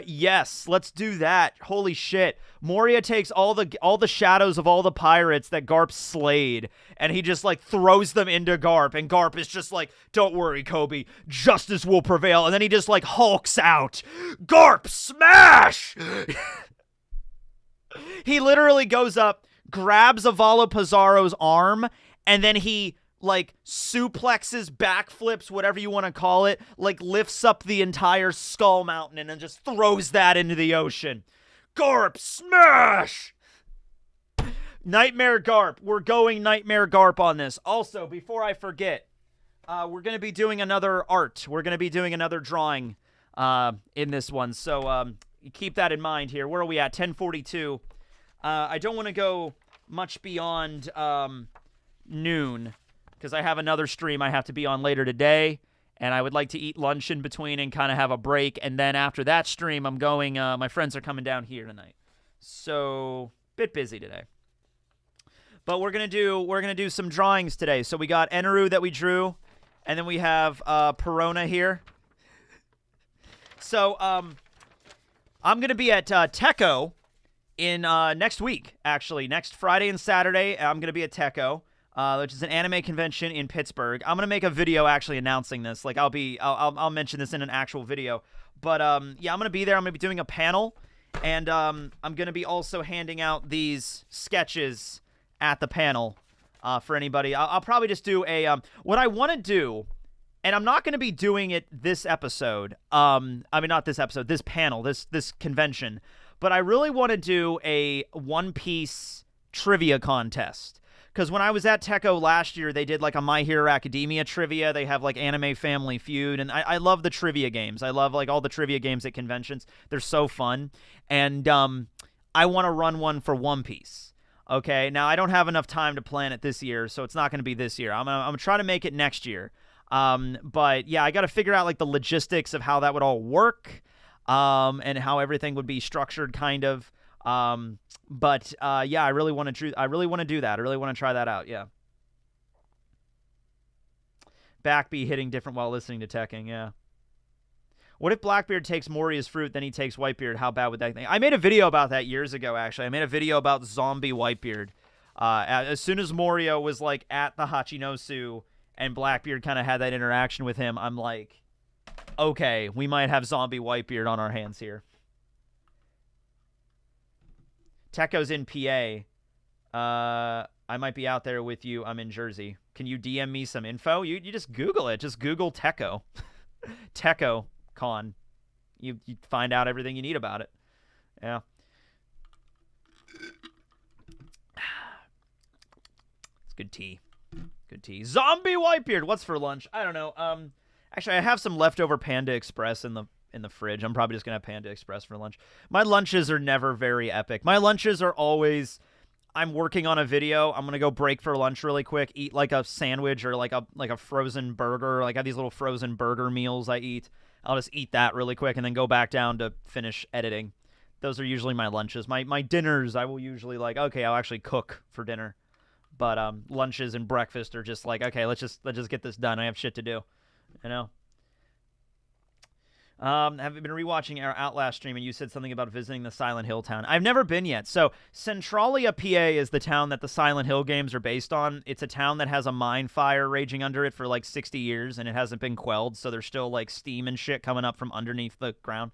Yes, let's do that. Holy shit. Moria takes all the shadows of all the pirates that Garp slayed, and he just, like, throws them into Garp, and Garp is just like, don't worry, Kobe, justice will prevail, and then he just, like, hulks out. Garp, smash! He literally goes up, grabs Avala Pizarro's arm, and then he, like, suplexes, backflips, whatever you want to call it, like, lifts up the entire Skull Mountain and then just throws that into the ocean. Garp, smash! Nightmare Garp. We're going Nightmare Garp on this. Also, before I forget, we're going to be doing another art. We're going to be doing another drawing in this one. So keep that in mind here. Where are we at? 10:42. I don't want to go much beyond noon, because I have another stream I have to be on later today, and I would like to eat lunch in between and kind of have a break, and then after that stream, I'm going, my friends are coming down here tonight. So, bit busy today. But we're gonna do some drawings today. So we got Eneru that we drew, and then we have Perona here. So, I'm gonna be at Techo in next week, actually. Next Friday and Saturday, I'm gonna be at Techo. Which is an anime convention in Pittsburgh. I'm gonna make a video actually announcing this. Like I'll mention this in an actual video. But yeah, I'm gonna be there. I'm gonna be doing a panel, and I'm gonna be also handing out these sketches at the panel for anybody. I'll probably just do a what I want to do, and I'm not gonna be doing it this episode. I mean, not this episode. This panel. This convention. But I really want to do a One Piece trivia contest. Because when I was at Techo last year, they did like a My Hero Academia trivia. They have like Anime Family Feud. And I love the trivia games. I love like all the trivia games at conventions. They're so fun. And I want to run one for One Piece. Okay, now I don't have enough time to plan it this year, so it's not going to be this year. I'm gonna try to make it next year. But yeah, I got to figure out like the logistics of how that would all work, and how everything would be structured, kind of. But yeah, I really want to do that. I really want to try that out. Yeah. Backbee hitting different while listening to Tekking. Yeah. What if Blackbeard takes Moria's fruit, then he takes Whitebeard? How bad would that thing? I made a video about that years ago, actually. I made a video about zombie Whitebeard. As soon as Moria was like at the Hachinosu and Blackbeard kind of had that interaction with him, I'm like, okay, we might have zombie Whitebeard on our hands here. Techo's in PA. I might be out there with you. I'm in Jersey. Can you DM me some info? You just Google it. Just Google Techo. Techo Con. You find out everything you need about it. Yeah. It's good tea. Good tea. Zombie Whitebeard. What's for lunch? I don't know. Actually, I have some leftover Panda Express in the fridge. I'm probably just gonna have Panda Express for lunch. My lunches are never very epic. My lunches are always, I'm working on a video, I'm gonna go break for lunch really quick, eat like a sandwich or like a frozen burger. Like I have these little frozen burger meals I eat. I'll just eat that really quick and then go back down to finish editing. Those are usually my lunches. My dinners, I will usually like, okay, I'll actually cook for dinner. But lunches and breakfast are just like, okay, let's just get this done. I have shit to do, you know. Have you been rewatching our Outlast stream and you said something about visiting the Silent Hill town? I've never been yet. So Centralia, PA is the town that the Silent Hill games are based on. It's a town that has a mine fire raging under it for like 60 years and it hasn't been quelled. So there's still like steam and shit coming up from underneath the ground.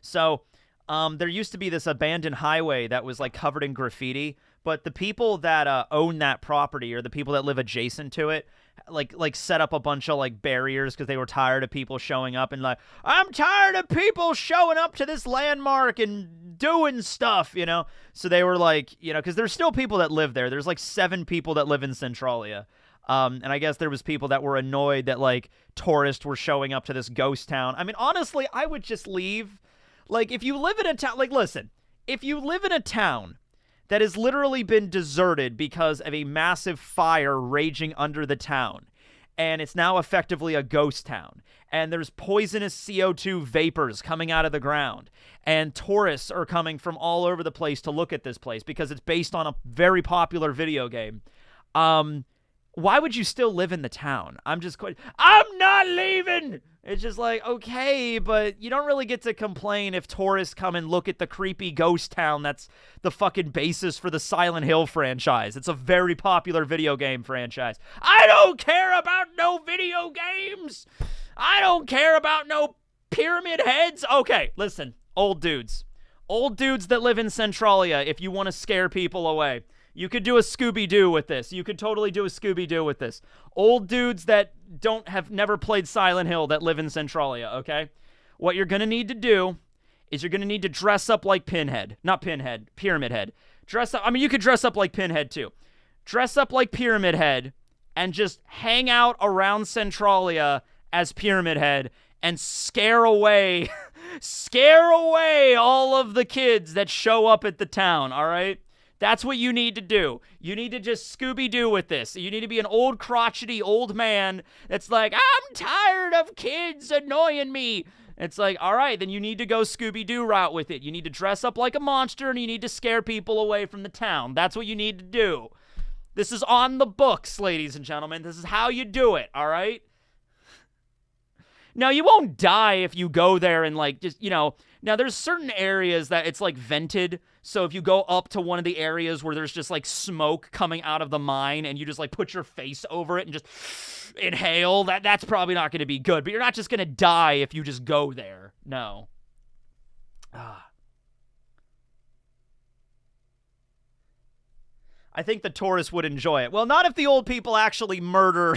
So there used to be this abandoned highway that was like covered in graffiti, but the people that own that property or the people that live adjacent to it like set up a bunch of like barriers because they were tired of people showing up and like, I'm tired of people showing up to this landmark and doing stuff, you know? So they were like, you know, because there's still people that live there. There's like 7 people that live in Centralia. And I guess there was people that were annoyed that like tourists were showing up to this ghost town. I mean, honestly, I would just leave. Like if you live in a town, like listen, if you live in a town that has literally been deserted because of a massive fire raging under the town, and it's now effectively a ghost town, and there's poisonous CO2 vapors coming out of the ground, and tourists are coming from all over the place to look at this place because it's based on a very popular video game. why would you still live in the town? I'm not leaving. It's just like, okay, but you don't really get to complain if tourists come and look at the creepy ghost town that's the fucking basis for the Silent Hill franchise. It's a very popular video game franchise. I don't care about no video games. I don't care about no pyramid heads. Okay, listen, old dudes. Old dudes that live in Centralia, if you want to scare people away. You could do a Scooby-Doo with this. You could totally do a Scooby-Doo with this. Old dudes that have never played Silent Hill that live in Centralia, okay? What you're going to need to do is you're going to need to dress up like Pinhead. Not Pinhead, Pyramid Head. Dress up. I mean, you could dress up like Pinhead, too. Dress up like Pyramid Head and just hang out around Centralia as Pyramid Head and scare away all of the kids that show up at the town, all right? That's what you need to do. You need to just Scooby-Doo with this. You need to be an old crotchety old man that's like, I'm tired of kids annoying me. It's like, all right, then you need to go Scooby-Doo route with it. You need to dress up like a monster and you need to scare people away from the town. That's what you need to do. This is on the books, ladies and gentlemen. This is how you do it, all right? Now, you won't die if you go there and, like, just, you know, now there's certain areas that it's, like, vented. So if you go up to one of the areas where there's just, like, smoke coming out of the mine and you just, like, put your face over it and just inhale, that's probably not going to be good. But you're not just going to die if you just go there. No. I think the tourists would enjoy it. Well, not if the old people actually murder.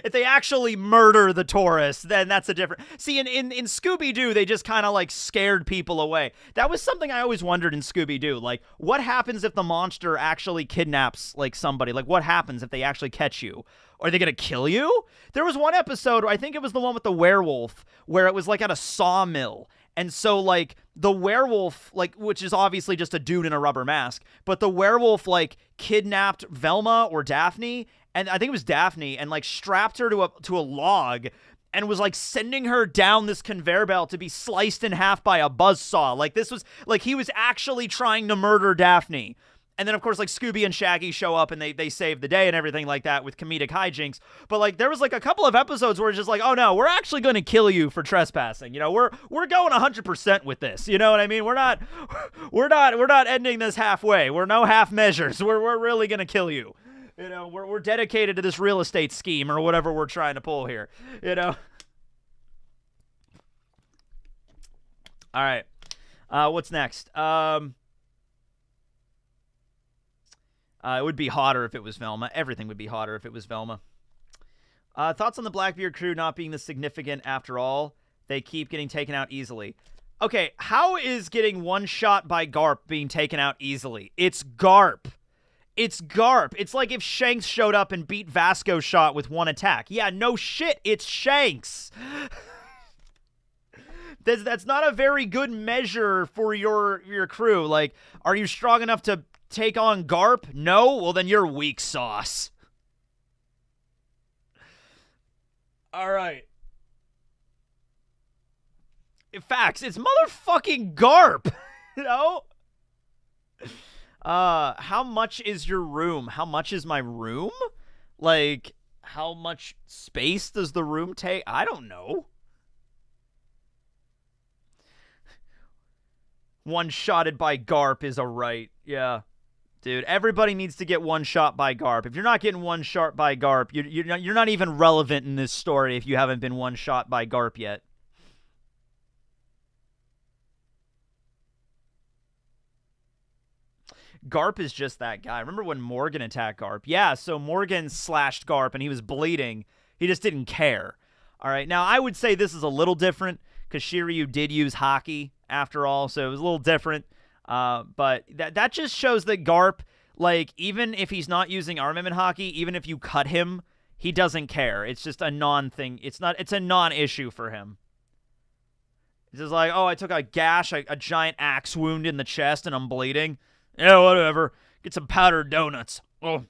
If they actually murder the tourists, then that's a different. See, in Scooby-Doo, they just kind of like scared people away. That was something I always wondered in Scooby-Doo. Like, what happens if the monster actually kidnaps like somebody? Like, what happens if they actually catch you? Are they going to kill you? There was one episode, I think it was the one with the werewolf, where it was like at a sawmill. And so, like, the werewolf, like, which is obviously just a dude in a rubber mask, but the werewolf, like, kidnapped Velma or Daphne, and I think it was Daphne, and, like, strapped her to a log and was, like, sending her down this conveyor belt to be sliced in half by a buzzsaw. Like, this was, like, he was actually trying to murder Daphne. And then, of course, like, Scooby and Shaggy show up and they save the day and everything like that with comedic hijinks. But, like, there was, like, a couple of episodes where it's just like, oh, no, we're actually going to kill you for trespassing. You know, we're going 100% with this. You know what I mean? We're not ending this halfway. We're no half measures. We're really going to kill you. You know, we're dedicated to this real estate scheme or whatever we're trying to pull here. You know? All right. What's next? It would be hotter if it was Velma. Everything would be hotter if it was Velma. Thoughts on the Blackbeard crew not being this significant after all? They keep getting taken out easily. Okay, how is getting one shot by Garp being taken out easily? It's Garp. It's Garp. It's like if Shanks showed up and beat Vasco's shot with one attack. Yeah, no shit, it's Shanks. That's not a very good measure for your crew. Like, are you strong enough to take on Garp? No? Well, then you're weak sauce. All right. Facts. It's motherfucking Garp. You know? How much is your room? How much is my room? Like, how much space does the room take? I don't know. One-shotted by Garp is a right. Yeah. Dude, everybody needs to get one shot by Garp. If you're not getting one shot by Garp, you're not even relevant in this story if you haven't been one shot by Garp yet. Garp is just that guy. Remember when Morgan attacked Garp? Yeah, so Morgan slashed Garp and he was bleeding. He just didn't care. All right, now I would say this is a little different because Shiryu did use Haki after all, so it was a little different. But that just shows that Garp, like, even if he's not using armament Haki, even if you cut him, he doesn't care. It's just a non-thing. It's a non-issue for him. It's just like, oh, I took a gash, a giant axe wound in the chest, and I'm bleeding. Yeah, whatever. Get some powdered donuts. Oh.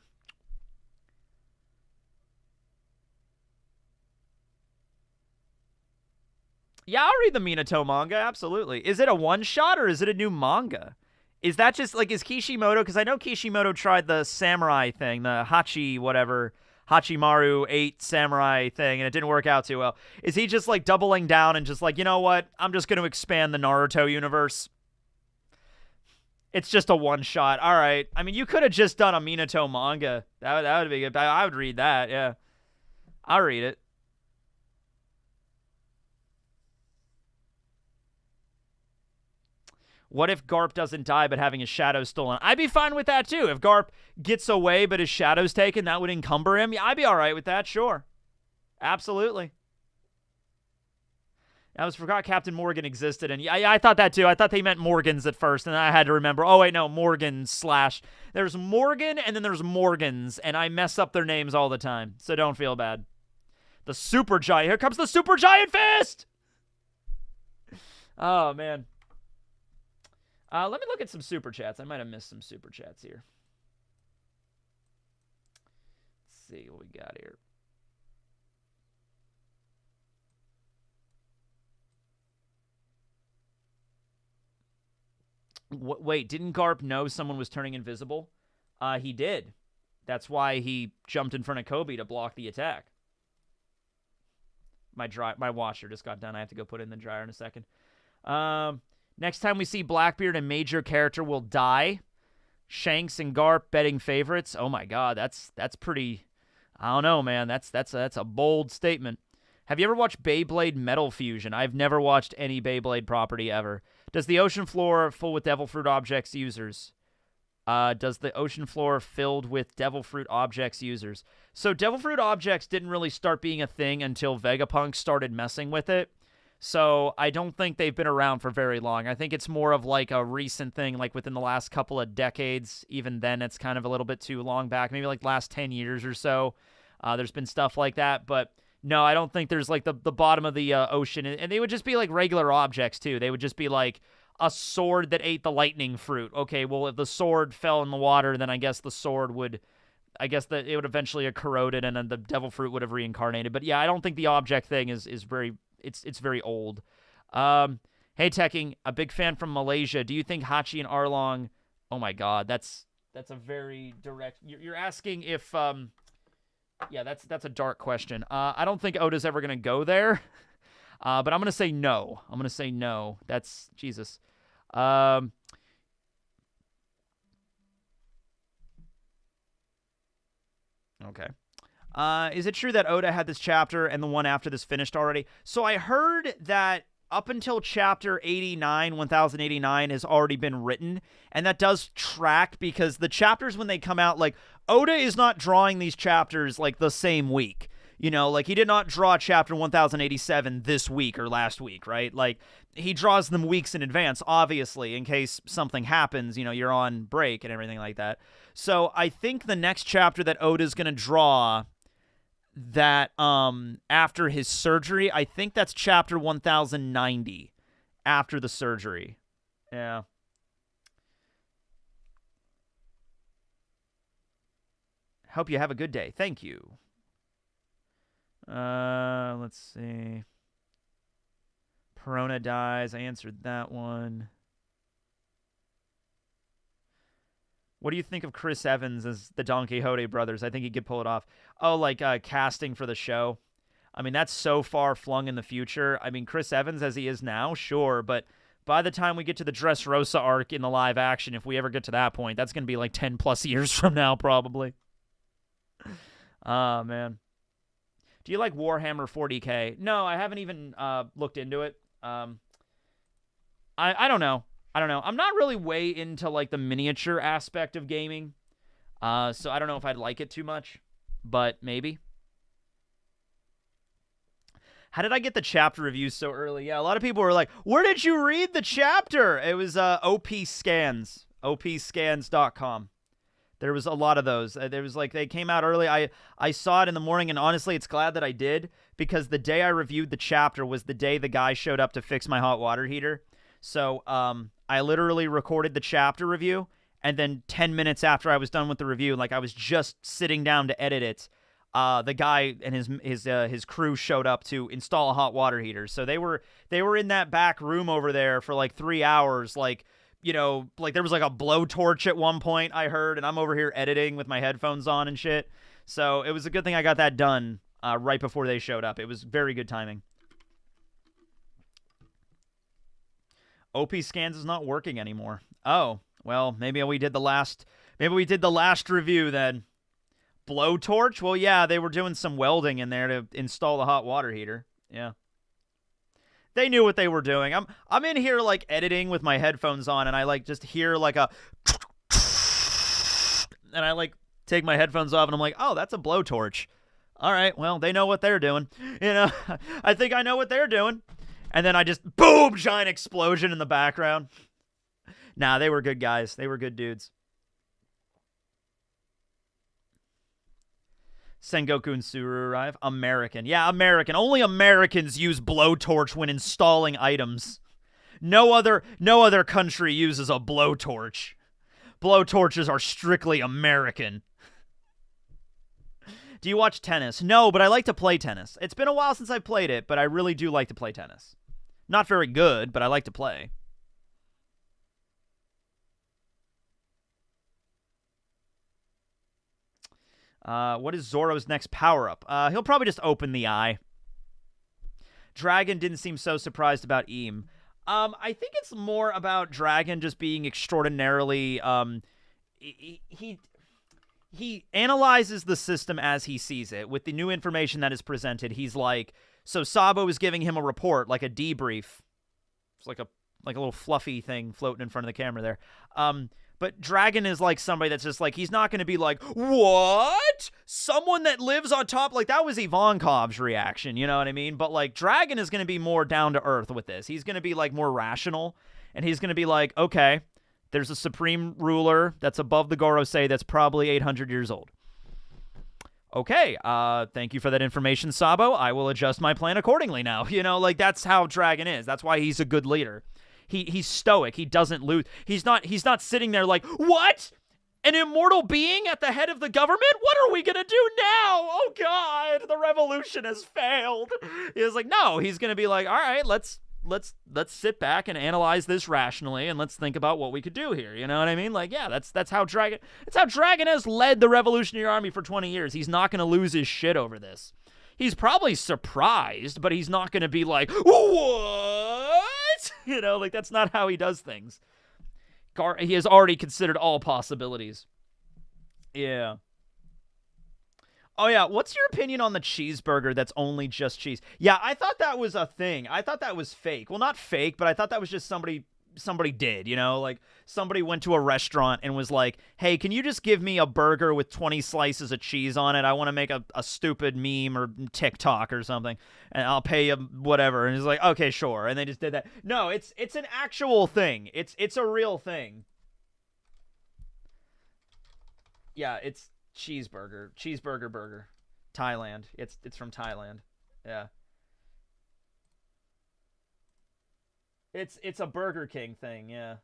Yeah, I'll read the Minato manga, absolutely. Is it a one-shot or is it a new manga? Is that just like, is Kishimoto, because I know Kishimoto tried the samurai thing, the Hachimaru 8 samurai thing, and it didn't work out too well. Is he just like doubling down and just like, you know what? I'm just going to expand the Naruto universe. It's just a one-shot. All right. I mean, you could have just done a Minato manga. That would be good. I would read that, yeah. I'll read it. What if Garp doesn't die but having his shadow stolen? I'd be fine with that too. If Garp gets away but his shadow's taken, that would encumber him. Yeah, I'd be all right with that, sure. Absolutely. I forgot Captain Morgan existed, and I thought that too. I thought they meant Morgans at first, and then I had to remember, oh wait, no, Morgans / there's Morgan, and then there's Morgans, and I mess up their names all the time, so don't feel bad. The Super Giant. Here comes the Super Giant Fist! Oh, man. Let me look at some Super Chats. I might have missed some Super Chats here. Let's see what we got here. Wait, didn't Garp know someone was turning invisible? He did. That's why he jumped in front of Kobe to block the attack. My washer just got done. I have to go put it in the dryer in a second. Next time we see Blackbeard, a major character will die. Shanks and Garp betting favorites. Oh my God, that's pretty. I don't know, man. That's a bold statement. Have you ever watched Beyblade Metal Fusion? I've never watched any Beyblade property ever. Does the ocean floor full with Devil Fruit Objects users? Does the ocean floor filled with Devil Fruit Objects users? So Devil Fruit Objects didn't really start being a thing until Vegapunk started messing with it. So I don't think they've been around for very long. I think it's more of like a recent thing, like within the last couple of decades. Even then, it's kind of a little bit too long back. Maybe like last 10 years or so. There's been stuff like that, but no, I don't think there's like the bottom of the ocean. And they would just be like regular objects too. They would just be like a sword that ate the lightning fruit. Okay, well, if the sword fell in the water, then I guess the sword would, I guess that it would eventually have corroded and then the devil fruit would have reincarnated. But yeah, I don't think the object thing is very, it's very old. Hey, Tekking, a big fan from Malaysia. Do you think Hachi and Arlong, oh my God, that's a very direct, you're asking if, yeah, that's a dark question. I don't think Oda's ever going to go there, but I'm going to say no. I'm going to say no. That's, Jesus. Okay. Is it true that Oda had this chapter and the one after this finished already? So I heard that up until chapter 89, 1089 has already been written, and that does track because the chapters when they come out, like, Oda is not drawing these chapters, like, the same week. You know, like, he did not draw chapter 1087 this week or last week, right? Like, he draws them weeks in advance, obviously, in case something happens, you know, you're on break and everything like that. So I think the next chapter that Oda's going to draw that after his surgery, I think that's chapter 1090 after the surgery. Yeah. Hope you have a good day. Thank you. Let's see. Perona dies. I answered that one. What do you think of Chris Evans as the Don Quixote brothers? I think he could pull it off. Oh, like casting for the show. I mean, that's so far flung in the future. I mean, Chris Evans as he is now, sure. But by the time we get to the Dressrosa arc in the live action, if we ever get to that point, that's going to be like 10 plus years from now, probably. Oh, man. Do you like Warhammer 40K? No, I haven't even looked into it. I don't know. I don't know. I'm not really way into, like, the miniature aspect of gaming. So I don't know if I'd like it too much. But maybe. How did I get the chapter reviews so early? Yeah, a lot of people were like, where did you read the chapter? It was OP Scans. OPscans.com. There was a lot of those. There was, like, they came out early. I saw it in the morning, and honestly, it's glad that I did. Because the day I reviewed the chapter was the day the guy showed up to fix my hot water heater. So, I literally recorded the chapter review, and then 10 minutes after I was done with the review, like I was just sitting down to edit it, the guy and his crew showed up to install a hot water heater. So they were in that back room over there for like 3 hours, like like there was like a blowtorch at one point I heard, and I'm over here editing with my headphones on and shit. So it was a good thing I got that done right before they showed up. It was very good timing. OP Scans is not working anymore. Oh, well, maybe we did the last review then. Blowtorch? Well, yeah, they were doing some welding in there to install the hot water heater. Yeah. They knew what they were doing. I'm in here like editing with my headphones on, and I like just hear like a and I like take my headphones off and I'm like, "Oh, that's a blowtorch." All right, well, they know what they're doing. I think I know what they're doing. And then I just boom, giant explosion in the background. Nah, they were good guys. They were good dudes. Sengoku and Suru arrive. American. Yeah, American. Only Americans use blowtorch when installing items. No other country uses a blowtorch. Blowtorches are strictly American. Do you watch tennis? No, but I like to play tennis. It's been a while since I played it, but I really do like to play tennis. Not very good, but I like to play. What is Zoro's next power-up? He'll probably just open the eye. Dragon didn't seem so surprised about Eam. I think it's more about Dragon just being extraordinarily... He analyzes the system as he sees it. With the new information that is presented, he's like... So Sabo is giving him a report, like a debrief. It's like a little fluffy thing floating in front of the camera there. But Dragon is like somebody that's just like, he's not going to be like, what? Someone that lives on top? Like, that was Ivankov's reaction, you know what I mean? But, like, Dragon is going to be more down to earth with this. He's going to be, like, more rational. And he's going to be like, okay, there's a supreme ruler that's above the Gorosei that's probably 800 years old. Okay, thank you for that information, Sabo. I will adjust my plan accordingly now. You know, like, that's how Dragon is. That's why he's a good leader. He's stoic. He doesn't lose. He's not sitting there like, what? An immortal being at the head of the government? What are we gonna do now? Oh God, the revolution has failed. He's like, no, he's gonna be like, all right, let's sit back and analyze this rationally, and let's think about what we could do here. You know what I mean? Like, yeah, that's how Dragon has led the Revolutionary Army for 20 years. He's not gonna lose his shit over this. He's probably surprised, but he's not gonna be like, what? You know, like, that's not how he does things. He has already considered all possibilities. Yeah. Oh, yeah, what's your opinion on the cheeseburger that's only just cheese? Yeah, I thought that was a thing. I thought that was fake. Well, not fake, but I thought that was just somebody did, you know? Like, somebody went to a restaurant and was like, hey, can you just give me a burger with 20 slices of cheese on it? I want to make a stupid meme or TikTok or something, and I'll pay you whatever. And he's like, okay, sure. And they just did that. No, it's an actual thing. It's a real thing. Yeah, it's cheeseburger burger. Thailand. It's from Thailand. Yeah. It's a Burger King thing, yeah.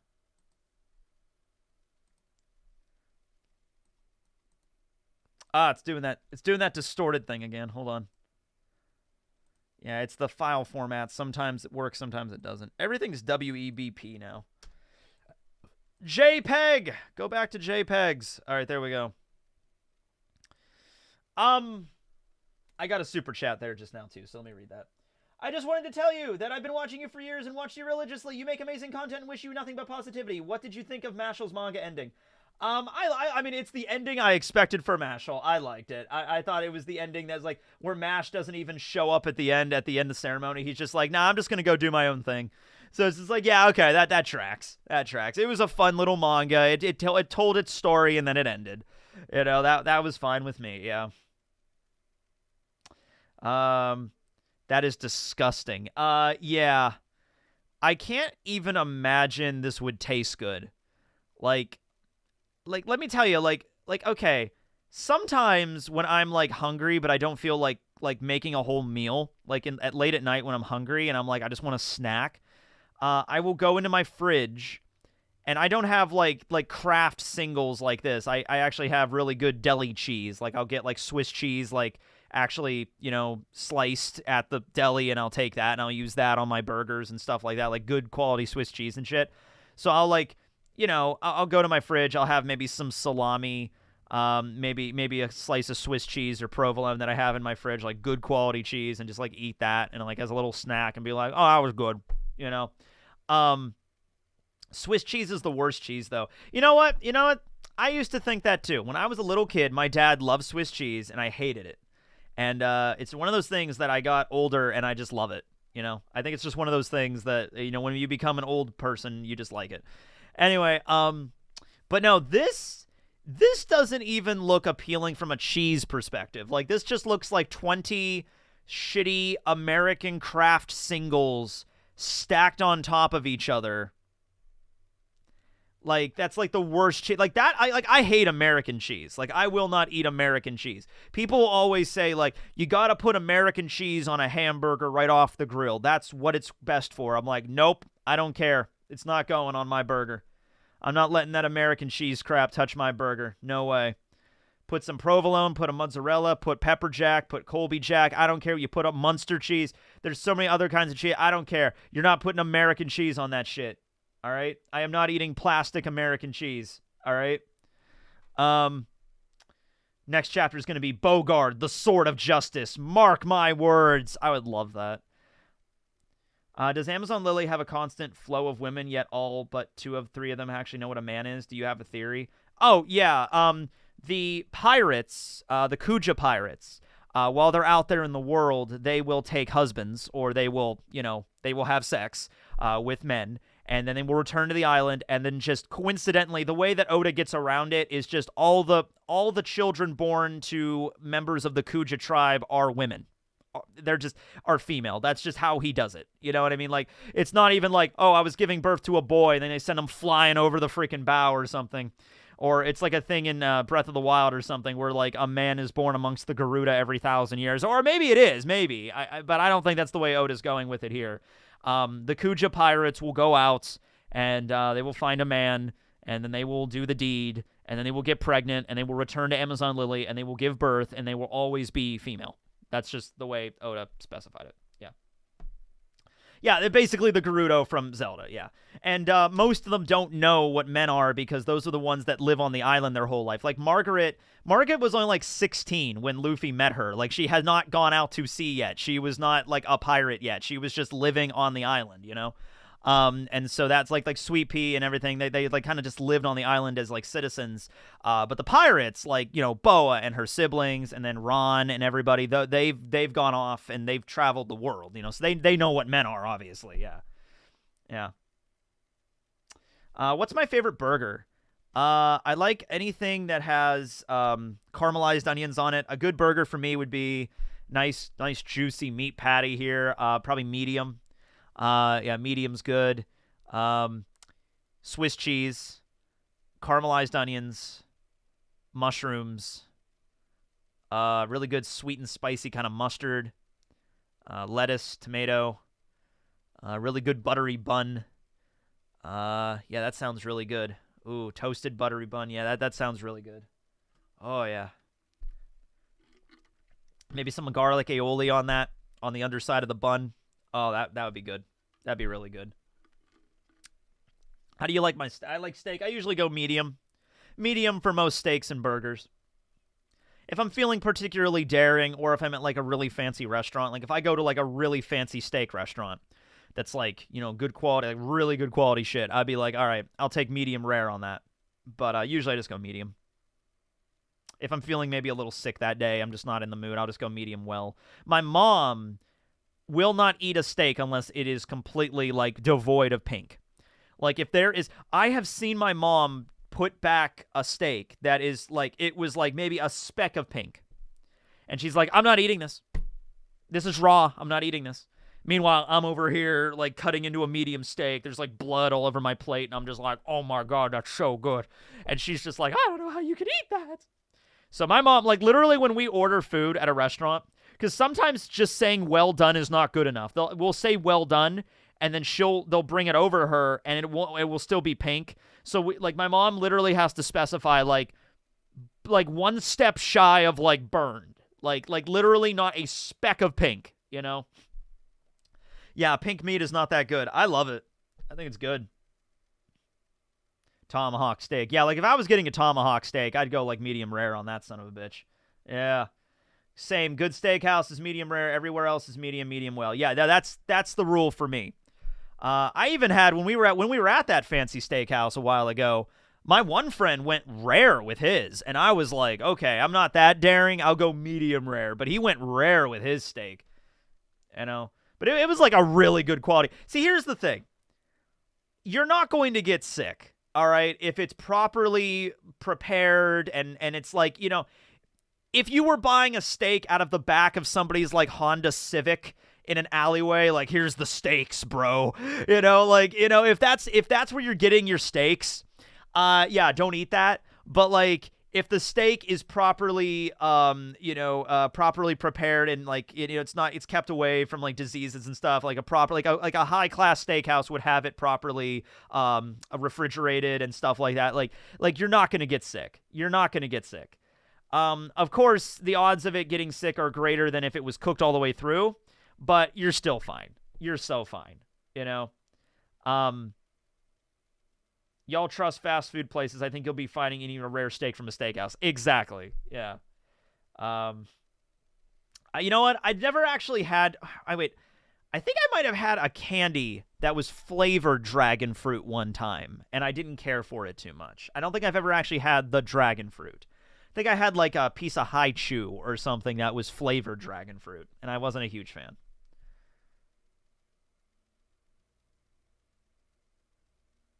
Ah, it's doing that distorted thing again. Hold on. Yeah, it's the file format. Sometimes it works, sometimes it doesn't. Everything's WEBP now. JPEG! Go back to JPEGs. All right, there we go. I got a super chat there just now, too, so let me read that. I just wanted to tell you that I've been watching you for years and watched you religiously. You make amazing content and wish you nothing but positivity. What did you think of Mashal's manga ending? I mean, it's the ending I expected for Mashal. I liked it. I thought it was the ending that's like where Mash doesn't even show up at the end of the ceremony. He's just like, nah, I'm just gonna go do my own thing. So it's just like, yeah, okay, that tracks. That tracks. It was a fun little manga. It told its story and then it ended. You know, that was fine with me. Yeah. That is disgusting. Yeah. I can't even imagine this would taste good. Like, let me tell you, like, okay, sometimes when I'm, like, hungry, but I don't feel like making a whole meal, like, at late at night when I'm hungry and I'm like, I just want a snack, I will go into my fridge, and I don't have, like Kraft singles like this. I actually have really good deli cheese. Like, I'll get, like, Swiss cheese, like, actually, you know, sliced at the deli, and I'll take that, and I'll use that on my burgers and stuff like that, like good quality Swiss cheese and shit. So I'll, like, I'll go to my fridge. I'll have maybe some salami, maybe a slice of Swiss cheese or provolone that I have in my fridge, like good quality cheese, and just like eat that and like as a little snack and be like, oh, that was good, you know. Swiss cheese is the worst cheese though. You know what? I used to think that too. When I was a little kid, my dad loved Swiss cheese and I hated it. And it's one of those things that I got older and I just love it. I think it's just one of those things that, when you become an old person, you just like it. Anyway, but no, this doesn't even look appealing from a cheese perspective. Like, this just looks like 20 shitty American Craft singles stacked on top of each other. Like, that's like the worst cheese. Like that, I hate American cheese. Like, I will not eat American cheese. People always say, like, you gotta put American cheese on a hamburger right off the grill. That's what it's best for. I'm like, nope, I don't care. It's not going on my burger. I'm not letting that American cheese crap touch my burger. No way. Put some provolone, put a mozzarella, put pepper jack, put Colby jack. I don't care. You put up Munster cheese. There's so many other kinds of cheese. I don't care. You're not putting American cheese on that shit. All right? I am not eating plastic American cheese. All right? Next chapter is going to be Bogard, the Sword of Justice. Mark my words. I would love that. Does Amazon Lily have a constant flow of women, yet all but 2 of 3 of them actually know what a man is? Do you have a theory? Oh, yeah. The pirates, the Kuja pirates, while they're out there in the world, they will take husbands, or they will have sex with men, and then they will return to the island, and then just coincidentally, the way that Oda gets around it is just all the children born to members of the Kuja tribe are women. Are female. That's just how he does it. You know what I mean? Like, it's not even like, oh, I was giving birth to a boy, and then they send him flying over the freaking bow or something. Or it's like a thing in Breath of the Wild or something where, like, a man is born amongst the Garuda every 1,000 years. Or maybe it is, maybe. But I don't think that's the way Oda's going with it here. The Kuja pirates will go out, and they will find a man, and then they will do the deed, and then they will get pregnant, and they will return to Amazon Lily, and they will give birth, and they will always be female. That's just the way Oda specified it. Yeah. Yeah, they're basically the Gerudo from Zelda, yeah. And most of them don't know what men are because those are the ones that live on the island their whole life. Like Margaret was only like 16 when Luffy met her. Like, she had not gone out to sea yet. She was not like a pirate yet. She was just living on the island, and so that's like Sweet Pea and everything. They like kind of just lived on the island as like citizens. But the pirates, like, Boa and her siblings, and then Ron and everybody, they've gone off and they've traveled the world, so they know what men are, obviously. Yeah. What's my favorite burger? I like anything that has caramelized onions on it. A good burger for me would be nice juicy meat patty here. Probably medium. Yeah, medium's good. Swiss cheese, caramelized onions, mushrooms, really good sweet and spicy kind of mustard, lettuce, tomato, really good buttery bun. Yeah, that sounds really good. Ooh, toasted buttery bun. Yeah, that sounds really good. Oh, yeah. Maybe some garlic aioli on that, on the underside of the bun. Oh, that would be good. That'd be really good. How do you like my I like steak. I usually go medium. Medium for most steaks and burgers. If I'm feeling particularly daring, or if I'm at like a really fancy restaurant, like if I go to like a really fancy steak restaurant that's like, good quality, like really good quality shit, I'd be like, all right, I'll take medium rare on that. But usually I just go medium. If I'm feeling maybe a little sick that day, I'm just not in the mood, I'll just go medium well. My mom will not eat a steak unless it is completely, like, devoid of pink. Like, if there is... I have seen my mom put back a steak that is, like, it was, like, maybe a speck of pink. And she's like, I'm not eating this. This is raw. I'm not eating this. Meanwhile, I'm over here, like, cutting into a medium steak. There's, like, blood all over my plate, and I'm just like, oh, my God, that's so good. And she's just like, I don't know how you can eat that. So my mom, like, literally when we order food at a restaurant... Because sometimes just saying well done is not good enough. We'll say well done, and then they'll bring it over her, and it will still be pink. So my mom literally has to specify like one step shy of like burned, like literally not a speck of pink. Yeah, pink meat is not that good. I love it. I think it's good. Tomahawk steak. Yeah, like if I was getting a tomahawk steak, I'd go like medium rare on that son of a bitch. Yeah. Same. Good steakhouse is medium rare. Everywhere else is medium well. Yeah, that's the rule for me. I even had when we were at that fancy steakhouse a while ago, my one friend went rare with his, and I was like, okay, I'm not that daring. I'll go medium rare, but he went rare with his steak. You know, but it was like a really good quality. See, here's the thing. You're not going to get sick, all right, if it's properly prepared and it's like, you know, if you were buying a steak out of the back of somebody's like Honda Civic in an alleyway, like here's the steaks, bro. You know, like, you know, if that's where you're getting your steaks, yeah, don't eat that. But like if the steak is properly properly prepared and like, you know, it's kept away from like diseases and stuff, like a high class steakhouse would have it properly refrigerated and stuff like that. Like you're not going to get sick. You're not going to get sick. Of course, the odds of it getting sick are greater than if it was cooked all the way through, but you're still fine. You're so fine, you know? Y'all trust fast food places. I think you'll be finding eating a rare steak from a steakhouse. Exactly. Yeah. You know what? I've never actually had... I think I might have had a candy that was flavored dragon fruit one time, and I didn't care for it too much. I don't think I've ever actually had the dragon fruit. I think I had like a piece of Hi-Chew or something that was flavored dragon fruit, and I wasn't a huge fan.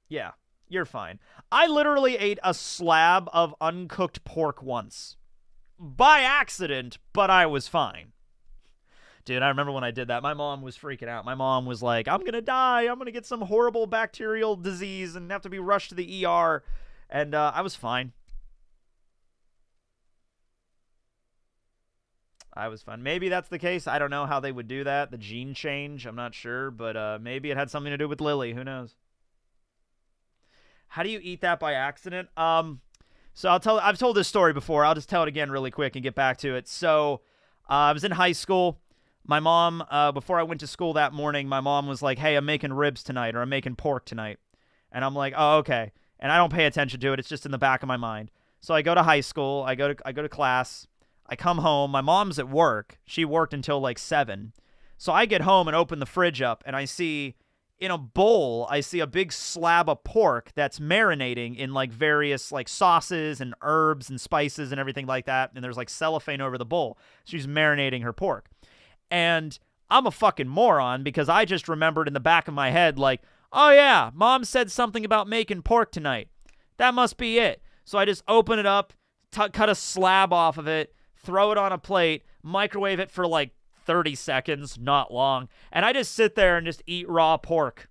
Yeah, you're fine. I literally ate a slab of uncooked pork once. By accident, but I was fine. Dude, I remember when I did that, my mom was freaking out. My mom was like, I'm going to die. I'm going to get some horrible bacterial disease and have to be rushed to the ER. And I was fine. I was fine. Maybe that's the case. I don't know how they would do that. The gene change, I'm not sure. But maybe it had something to do with Lily. Who knows? How do you eat that by accident? So I've told this story before. I'll just tell it again really quick and get back to it. So I was in high school. My mom, before I went to school that morning, my mom was like, hey, I'm making ribs tonight, or I'm making pork tonight. And I'm like, oh, okay. And I don't pay attention to it. It's just in the back of my mind. So I go to high school. I go to class. I come home. My mom's at work. She worked until like 7. So I get home and open the fridge up, and I see in a bowl, I see a big slab of pork that's marinating in like various like sauces and herbs and spices and everything like that. And there's like cellophane over the bowl. She's marinating her pork. And I'm a fucking moron because I just remembered in the back of my head like, oh yeah, mom said something about making pork tonight. That must be it. So I just open it up, cut a slab off of it, throw it on a plate, microwave it for like 30 seconds, not long, and I just sit there and just eat raw pork.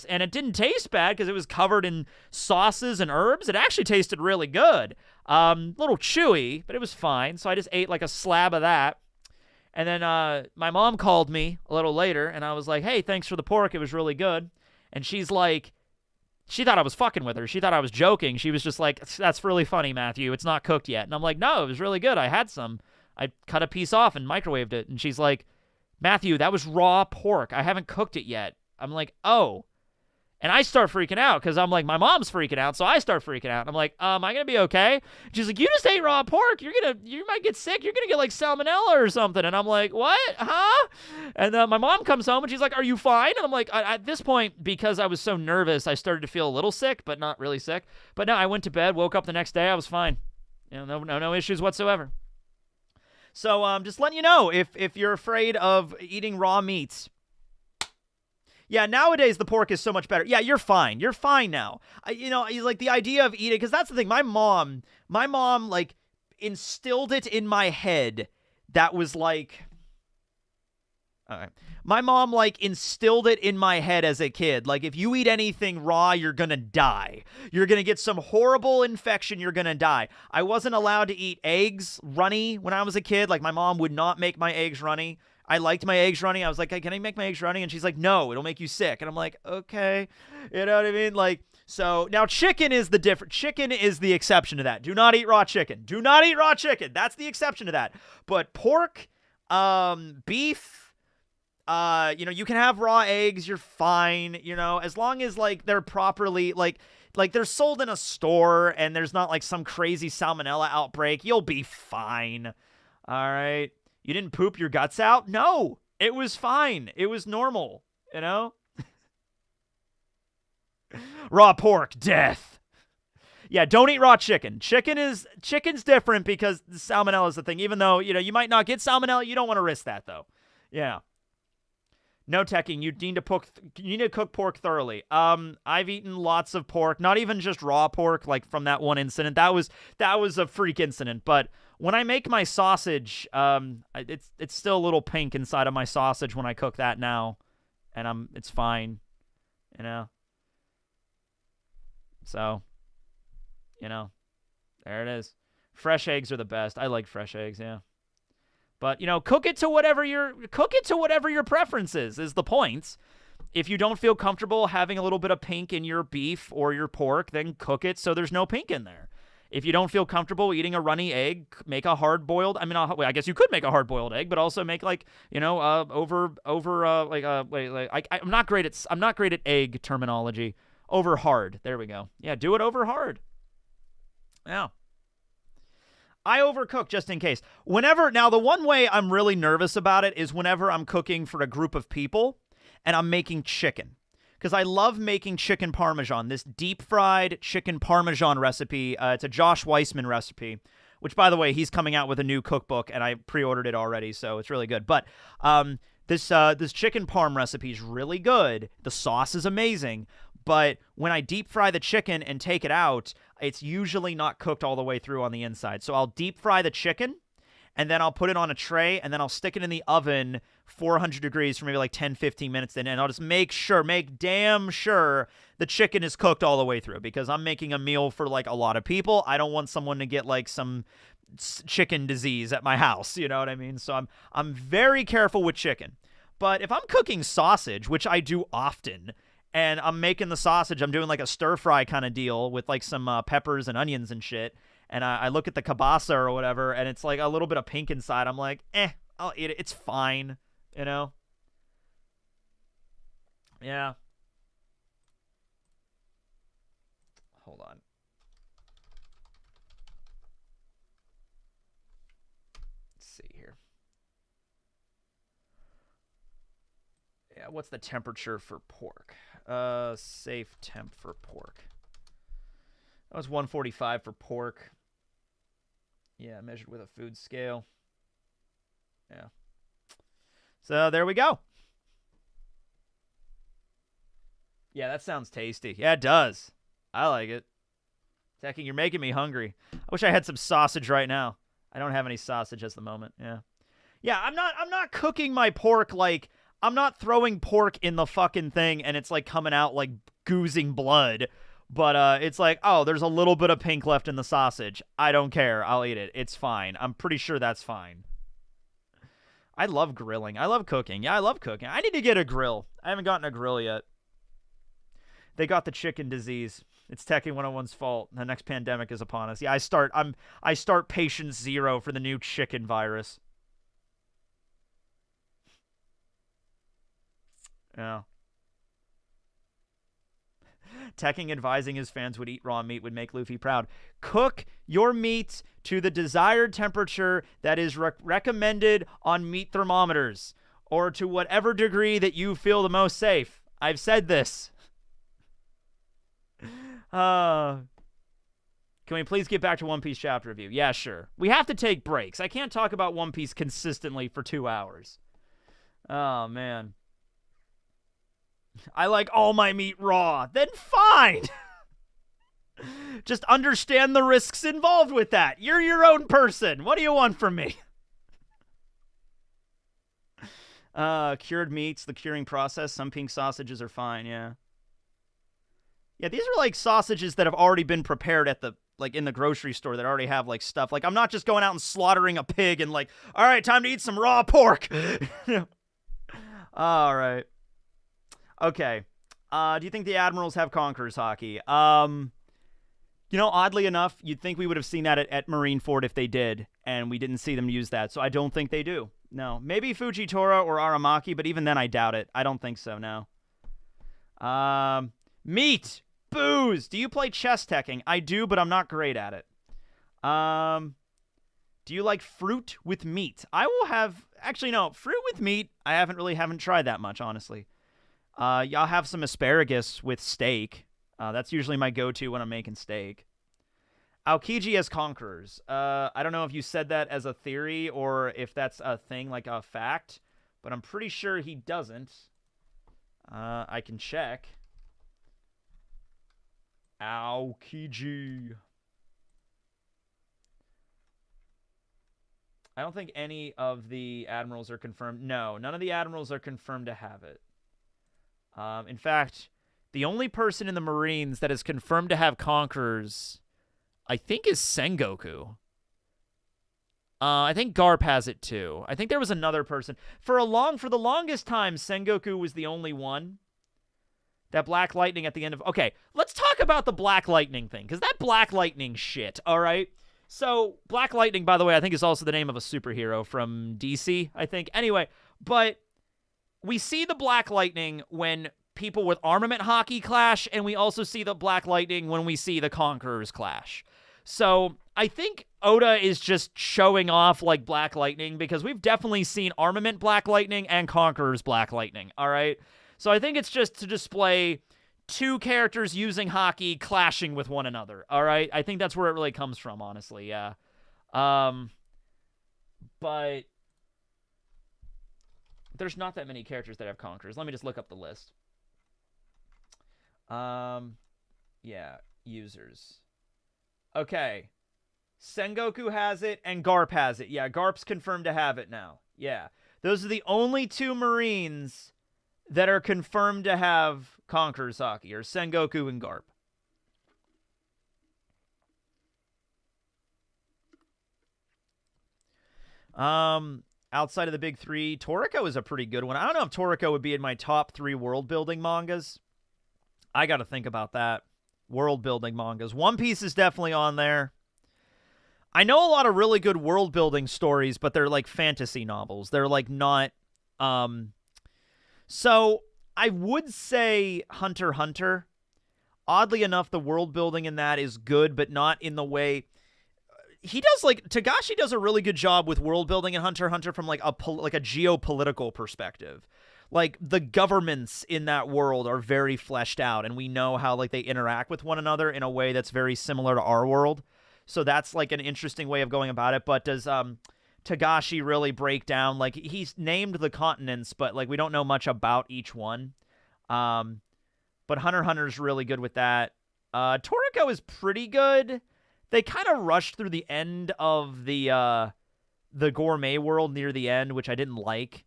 And it didn't taste bad because it was covered in sauces and herbs. It actually tasted really good. A little chewy, but it was fine. So I just ate like a slab of that. And then my mom called me a little later, and I was like, hey, thanks for the pork. It was really good. And she's like, she thought I was fucking with her. She thought I was joking. She was just like, that's really funny, Matthew. It's not cooked yet. And I'm like, no, it was really good. I had some. I cut a piece off and microwaved it. And she's like, Matthew, that was raw pork. I haven't cooked it yet. I'm like, oh. And I start freaking out because I'm like, my mom's freaking out. So I start freaking out. I'm like, am I going to be okay? She's like, you just ate raw pork. You might get sick. You're going to get like salmonella or something. And I'm like, what? Huh? And my mom comes home and she's like, are you fine? And I'm like, at this point, because I was so nervous, I started to feel a little sick, but not really sick. But no, I went to bed, woke up the next day. I was fine. You know, no issues whatsoever. So just letting you know, if you're afraid of eating raw meats, yeah, nowadays the pork is so much better. Yeah, you're fine. You're fine now. Like the idea of eating, because that's the thing. My mom, like instilled it in my head. That was like, all right. My mom like instilled it in my head as a kid. Like if you eat anything raw, you're gonna die. You're gonna get some horrible infection. You're gonna die. I wasn't allowed to eat eggs runny when I was a kid. Like my mom would not make my eggs runny. I liked my eggs runny. I was like, hey, can I make my eggs runny? And she's like, no, it'll make you sick. And I'm like, okay. You know what I mean? Like, so now chicken is the exception to that. Do not eat raw chicken. Do not eat raw chicken. That's the exception to that. But pork, beef, you can have raw eggs. You're fine. As long as like they're properly like, like they're sold in a store and there's not like some crazy salmonella outbreak. You'll be fine. All right. You didn't poop your guts out? No, it was fine. It was normal, you know? Raw pork, death. Yeah, don't eat raw chicken. Chicken's different because salmonella is the thing. Even though, you might not get salmonella, you don't want to risk that though. Yeah. No teching. You need to cook pork thoroughly. I've eaten lots of pork, not even just raw pork, like from that one incident. That was a freak incident. But when I make my sausage, it's still a little pink inside of my sausage when I cook that now, and it's fine, So, there it is. Fresh eggs are the best. I like fresh eggs, yeah. But, cook it to whatever your preference is the point. If you don't feel comfortable having a little bit of pink in your beef or your pork, then cook it so there's no pink in there. If you don't feel comfortable eating a runny egg, make a hard-boiled. I guess you could make a hard-boiled egg, but also make I'm not great at egg terminology. Over hard. There we go. Yeah, do it over hard. Yeah. I overcook just in case. Now the one way I'm really nervous about it is whenever I'm cooking for a group of people and I'm making chicken. Because I love making chicken parmesan, this deep-fried chicken parmesan recipe. It's a Josh Weissman recipe, which, by the way, he's coming out with a new cookbook, and I pre-ordered it already, so it's really good. But this chicken parm recipe is really good. The sauce is amazing. But when I deep fry the chicken and take it out, it's usually not cooked all the way through on the inside. So I'll deep fry the chicken, and then I'll put it on a tray, and then I'll stick it in the oven 400 degrees for maybe like 10, 15 minutes, and I'll just make damn sure the chicken is cooked all the way through, because I'm making a meal for like a lot of people. I don't want someone to get like some chicken disease at my house, you know what I mean? So I'm very careful with chicken. But if I'm cooking sausage, which I do often, and I'm making the sausage, I'm doing like a stir-fry kind of deal with like some peppers and onions and shit, and I look at the kielbasa or whatever, and it's like a little bit of pink inside. I'm like, I'll eat it. It's fine, Yeah. Hold on. Let's see here. Yeah, what's the temperature for pork? Safe temp for pork. That was 145 for pork. Yeah, measured with a food scale. Yeah. So there we go. Yeah, that sounds tasty. Yeah, it does. I like it. Teching, you're making me hungry. I wish I had some sausage right now. I don't have any sausage at the moment. Yeah. Yeah, I'm not cooking my pork like, I'm not throwing pork in the fucking thing and it's like coming out like goozing blood. But it's like, oh, there's a little bit of pink left in the sausage. I don't care. I'll eat it. It's fine. I'm pretty sure that's fine. I love grilling. I love cooking. Yeah, I love cooking. I need to get a grill. I haven't gotten a grill yet. They got the chicken disease. It's Teching 101's fault. The next pandemic is upon us. Yeah, I start patient 0 for the new chicken virus. Yeah. Teching advising his fans would eat raw meat would make Luffy proud. Cook your meat to the desired temperature that is recommended on meat thermometers, or to whatever degree that you feel the most safe. I've said this. Can we please get back to One Piece chapter review? Yeah, sure. We have to take breaks. I can't talk about One Piece consistently for 2 hours. Oh, man. I like all my meat raw. Then fine. Just understand the risks involved with that. You're your own person. What do you want from me? Cured meats, the curing process. Some pink sausages are fine, yeah. Yeah, these are like sausages that have already been prepared at the, like, in the grocery store that already have, like, stuff. Like, I'm not just going out and slaughtering a pig and, like, all right, time to eat some raw pork. All right. Okay. Do you think the Admirals have Conquerors hockey? Oddly enough, you'd think we would have seen that at Marineford if they did, and we didn't see them use that, so I don't think they do. No. Maybe Fujitora or Aramaki, but even then I doubt it. I don't think so, no. Meat! Booze. Do you play chess teching? I do, but I'm not great at it. Do you like fruit with meat? I will have... Actually, no. Fruit with meat, I haven't tried that much, honestly. Y'all have some asparagus with steak. That's usually my go-to when I'm making steak. Aokiji as conquerors. I don't know if you said that as a theory or if that's a thing, like a fact, but I'm pretty sure he doesn't. I can check. Aokiji. I don't think any of the admirals are confirmed. No, none of the admirals are confirmed to have it. In fact, the only person in the Marines that is confirmed to have conquerors, I think, is Sengoku. I think Garp has it too. I think there was another person. For the longest time, Sengoku was the only one. That Black Lightning at the end of... Okay, let's talk about the Black Lightning thing, because that Black Lightning shit, all right? So, Black Lightning, by the way, I think is also the name of a superhero from DC, I think. Anyway, but we see the Black Lightning when people with armament hockey clash, and we also see the Black Lightning when we see the Conquerors clash. So, I think Oda is just showing off like Black Lightning, because we've definitely seen armament Black Lightning and Conquerors Black Lightning, all right? So I think it's just to display two characters using hockey clashing with one another, all right? I think that's where it really comes from, honestly, yeah. But there's not that many characters that have conquerors. Let me just look up the list. Yeah, users. Okay. Sengoku has it, and Garp has it. Yeah, Garp's confirmed to have it now. Yeah. Those are the only two Marines that are confirmed to have Conqueror's Hockey, or Sengoku and Garp. Outside of the big three, Toriko is a pretty good one. I don't know if Toriko would be in my top 3 world-building mangas. I got to think about that. World-building mangas. One Piece is definitely on there. I know a lot of really good world-building stories, but they're like fantasy novels. They're like not... So, I would say Hunter x Hunter. Oddly enough, the world building in that is good, but not in the way... He does, like... Togashi does a really good job with world building in Hunter x Hunter from, like a geopolitical perspective. Like, the governments in that world are very fleshed out, and we know how, like, they interact with one another in a way that's very similar to our world. So that's, like, an interesting way of going about it. But does, Togashi really break down, like, he's named the continents, but, like, we don't know much about each one. But Hunter x Hunter's really good with that. Toriko is pretty good. They kind of rushed through the end of the gourmet world near the end, which I didn't like.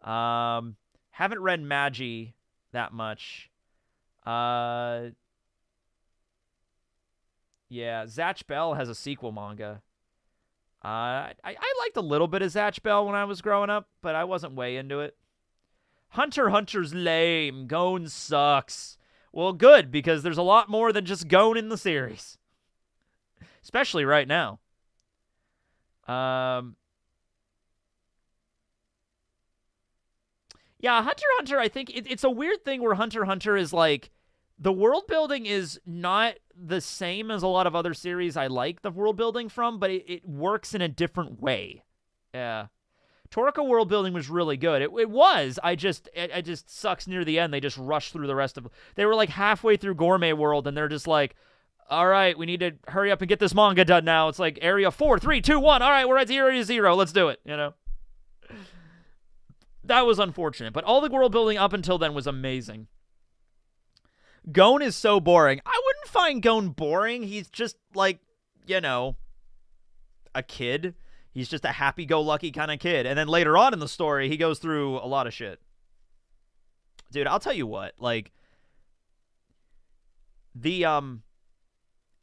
Haven't read Magi that much. Yeah, Zatch Bell has a sequel manga. I liked a little bit of Zatch Bell when I was growing up, but I wasn't way into it. Hunter x Hunter's lame. Gon sucks. Well, good, because there's a lot more than just Gon in the series. Especially right now. Yeah, Hunter x Hunter, I think it's a weird thing where Hunter x Hunter is like... The world building is not the same as a lot of other series I like the world building from, but it works in a different way. Yeah. Toriko world building was really good. It was. It just sucks near the end. They just rush through the rest of... They were like halfway through Gourmet World, and they're just like, all right, we need to hurry up and get this manga done now. It's like area 4, 3, 2, 1. All right, we're at area 0. Let's do it, you know? That was unfortunate, but all the world building up until then was amazing. Gon is so boring. I wouldn't find Gon boring. He's just like, you know, a kid. He's just a happy-go-lucky kind of kid. And then later on in the story, he goes through a lot of shit. Dude, I'll tell you what. Like, the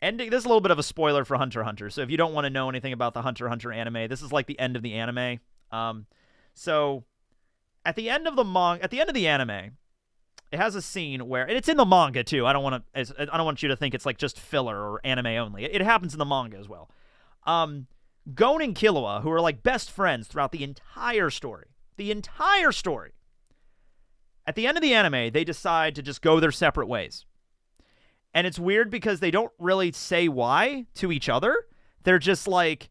ending... This is a little bit of a spoiler for Hunter x Hunter. So if you don't want to know anything about the Hunter x Hunter anime, this is like the end of the anime. So at the end of the anime... It has a scene where, and it's in the manga too. I don't want you to think it's like just filler or anime only. It happens in the manga as well. Gon and Killua, who are like best friends throughout the entire story. At the end of the anime, they decide to just go their separate ways. And it's weird because they don't really say why to each other. They're just like,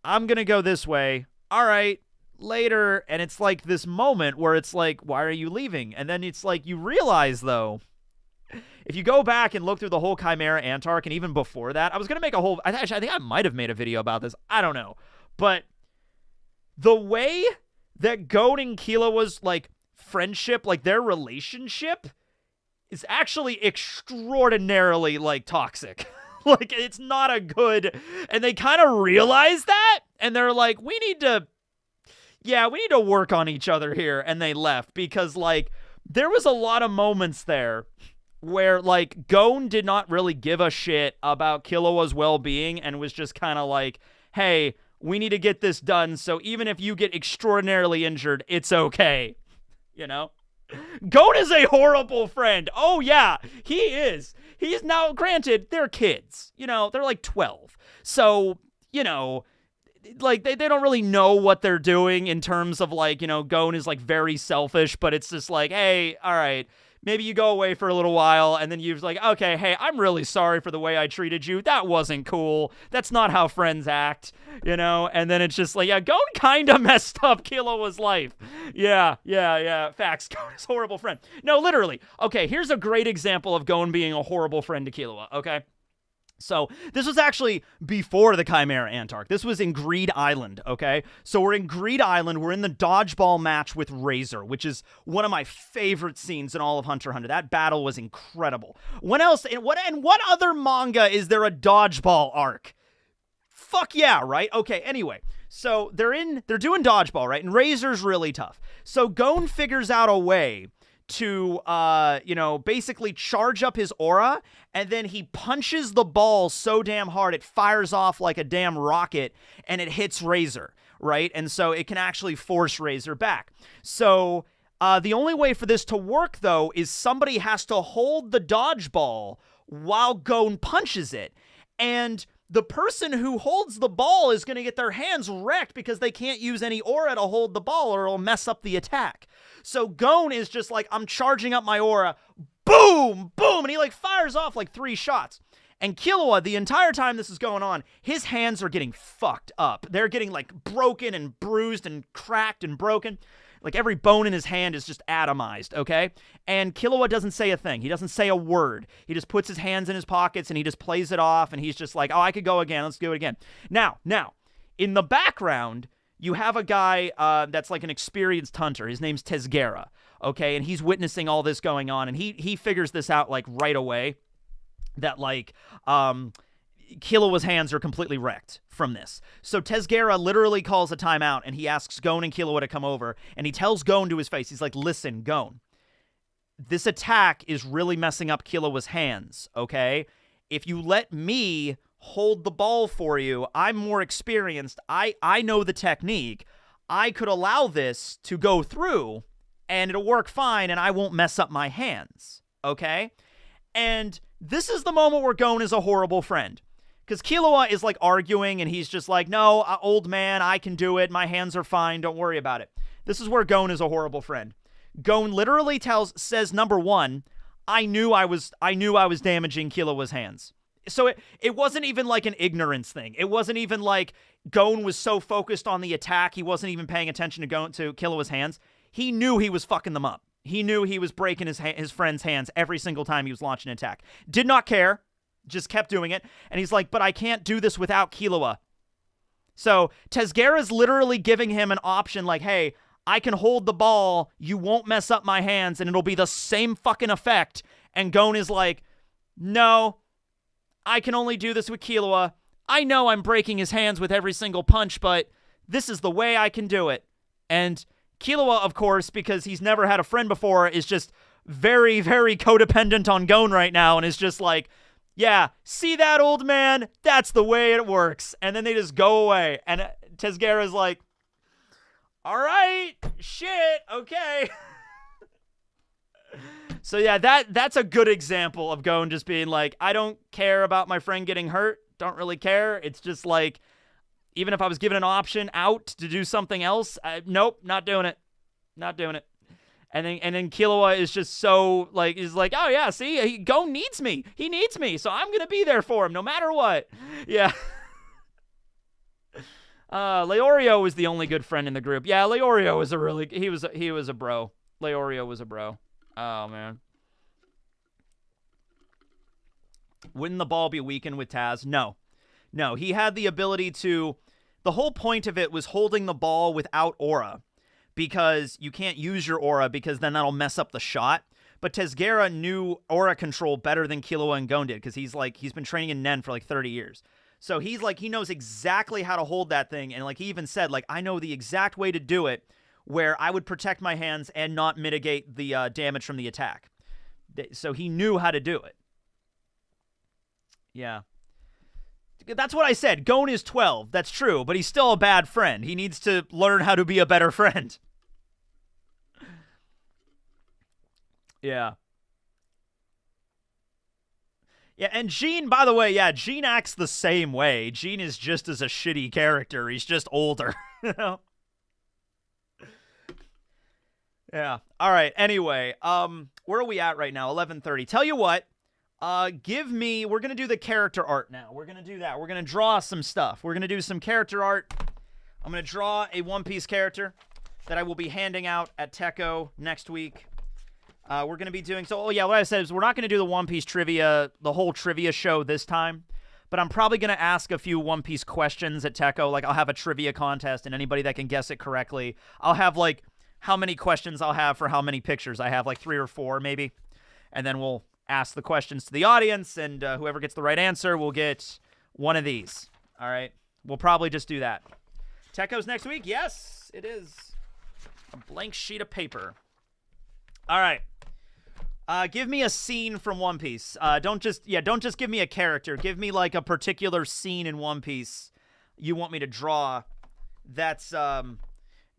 I'm going to go this way. All right, later. And it's like this moment where it's like, why are you leaving? And then it's like, you realize, though, if you go back and look through the whole Chimera Ant arc, and even before that, I was going to make a whole, actually, I think I might have made a video about this. I don't know. But the way that Gon and Killua's, like, friendship, like, their relationship is actually extraordinarily, like, toxic. Like, it's not a good, and they kind of realize that, and they're like, we need to work on each other here, and they left, because, like, there was a lot of moments there where, like, Gon did not really give a shit about Killua's well-being, and was just kind of like, hey, we need to get this done, so even if you get extraordinarily injured, it's okay, you know? Gon is a horrible friend. Oh, yeah, he is. He's now, granted, they're kids. You know, they're like 12. So, you know, like, they don't really know what they're doing in terms of, like, you know, Gon is, like, very selfish, but it's just like, hey, all right, maybe you go away for a little while, and then you're like, okay, hey, I'm really sorry for the way I treated you. That wasn't cool. That's not how friends act, you know? And then it's just like, yeah, Gon kind of messed up Killua's life. Yeah. Facts. Gon is a horrible friend. No, literally. Okay, here's a great example of Gon being a horrible friend to Killua, okay? So this was actually before the Chimera Ant arc. This was in Greed Island, okay? So we're in Greed Island. We're in the dodgeball match with Razor, which is one of my favorite scenes in all of Hunter x Hunter. That battle was incredible. What else? And what other manga is there a dodgeball arc? Fuck yeah, right? Okay, anyway. So they're doing dodgeball, right? And Razor's really tough. So Gon figures out a way to, basically charge up his aura, and then he punches the ball so damn hard it fires off like a damn rocket, and it hits Razor, right? And so it can actually force Razor back. So the only way for this to work, though, is somebody has to hold the dodgeball while Gon punches it. And the person who holds the ball is going to get their hands wrecked because they can't use any aura to hold the ball or it'll mess up the attack. So Gon is just like, I'm charging up my aura. Boom, boom. And he like fires off like 3 shots. And Killua, the entire time this is going on, his hands are getting fucked up. They're getting like broken and bruised and cracked and broken. Like every bone in his hand is just atomized, okay? And Killua doesn't say a thing. He doesn't say a word. He just puts his hands in his pockets and he just plays it off and he's just like, oh, I could go again. Let's do it again. Now, in the background, you have a guy that's like an experienced hunter. His name's Tesgera, okay? And he's witnessing all this going on and he figures this out like right away that like Killua's hands are completely wrecked from this. So Tesgera literally calls a timeout and he asks Gon and Killua to come over and he tells Gon to his face, he's like, listen, Gon, this attack is really messing up Killua's hands, okay? If you let me hold the ball for you, I'm more experienced, I know the technique, I could allow this to go through and it'll work fine and I won't mess up my hands, okay? And this is the moment where Gon is a horrible friend. Because Killua is like arguing and he's just like, no, old man, I can do it. My hands are fine. Don't worry about it. This is where Gon is a horrible friend. Gon literally says, number one, I knew I was damaging Killua's hands. So it wasn't even like an ignorance thing. It wasn't even like Gon was so focused on the attack, he wasn't even paying attention to Killua's hands. He knew he was fucking them up. He knew he was breaking his friend's hands every single time he was launching an attack. Did not care. Just kept doing it. And he's like, but I can't do this without Killua. So Tesgera's literally giving him an option like, hey, I can hold the ball. You won't mess up my hands and it'll be the same fucking effect. And Gon is like, no, I can only do this with Killua. I know I'm breaking his hands with every single punch, but this is the way I can do it. And Killua, of course, because he's never had a friend before, is just very, very codependent on Gon right now and is just like, yeah, see that, old man? That's the way it works. And then they just go away. And Tesgera's like, all right, shit, okay. So yeah, that's a good example of Gon just being like, I don't care about my friend getting hurt. Don't really care. It's just like, even if I was given an option out to do something else, nope, not doing it. Not doing it. And then Killua is just so like is like, oh yeah, see, Gon needs me. He needs me, so I'm gonna be there for him no matter what. Yeah. Leorio was the only good friend in the group. Yeah, Leorio was he was a bro. Leorio was a bro. Oh man. Wouldn't the ball be weakened with Taz? No. No, he had the ability to. The whole point of it was holding the ball without aura, because you can't use your aura because then that'll mess up the shot. But Tesgera knew aura control better than Killua and Gon did, because he's been training in Nen for like 30 years. So he knows exactly how to hold that thing, and like he even said, like, I know the exact way to do it where I would protect my hands and not mitigate the damage from the attack. So he knew how to do it. Yeah. That's what I said. Gon is 12. That's true, but he's still a bad friend. He needs to learn how to be a better friend. Yeah. Yeah, and Gene, by the way, yeah, Gene acts the same way. Gene is just as a shitty character. He's just older. You know? Yeah. All right. Anyway, where are we at right now? 11:30. Tell you what, we're going to do the character art now. We're going to do that. We're going to draw some stuff. We're going to do some character art. I'm going to draw a One Piece character that I will be handing out at Tecco next week. We're going to be doing, what I said is we're not going to do the One Piece trivia, the whole trivia show this time, but I'm probably going to ask a few One Piece questions at Tecco. Like, I'll have a trivia contest, and anybody that can guess it correctly, I'll have, like, how many questions I'll have for how many pictures I have, like 3 or 4 maybe, and then we'll ask the questions to the audience, and whoever gets the right answer will get one of these. All right? We'll probably just do that. Tecco's next week? Yes, it is. A blank sheet of paper. All right. Give me a scene from One Piece. Don't just give me a character. Give me like a particular scene in One Piece you want me to draw. That's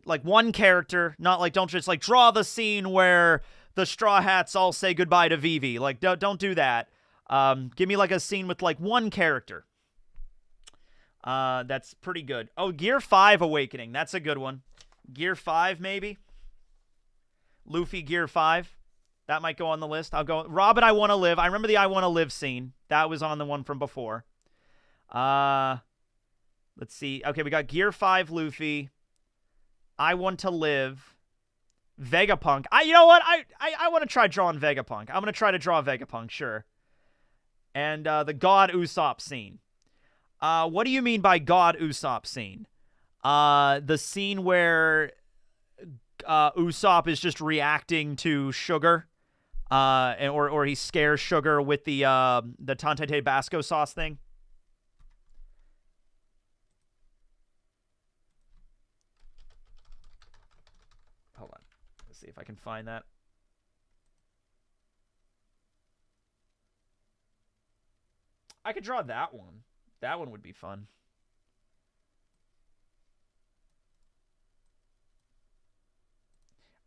like one character, not like don't just like draw the scene where the Straw Hats all say goodbye to Vivi. Like don't do that. Give me like a scene with like one character. That's pretty good. Oh, Gear 5 Awakening. That's a good one. Gear 5 maybe. Luffy Gear 5. That might go on the list. I'll go. Robin, I Want to Live. I remember the I Want to Live scene. That was on the one from before. Let's see. Okay, we got Gear 5 Luffy. I Want to Live. Vegapunk. You know what? I want to try drawing Vegapunk. I'm going to try to draw Vegapunk, sure. And the God Usopp scene. What do you mean by God Usopp scene? The scene where Usopp is just reacting to Sugar. Or he scares Sugar with the Tante Tabasco sauce thing. Hold on. Let's see if I can find that. I could draw that one. That one would be fun.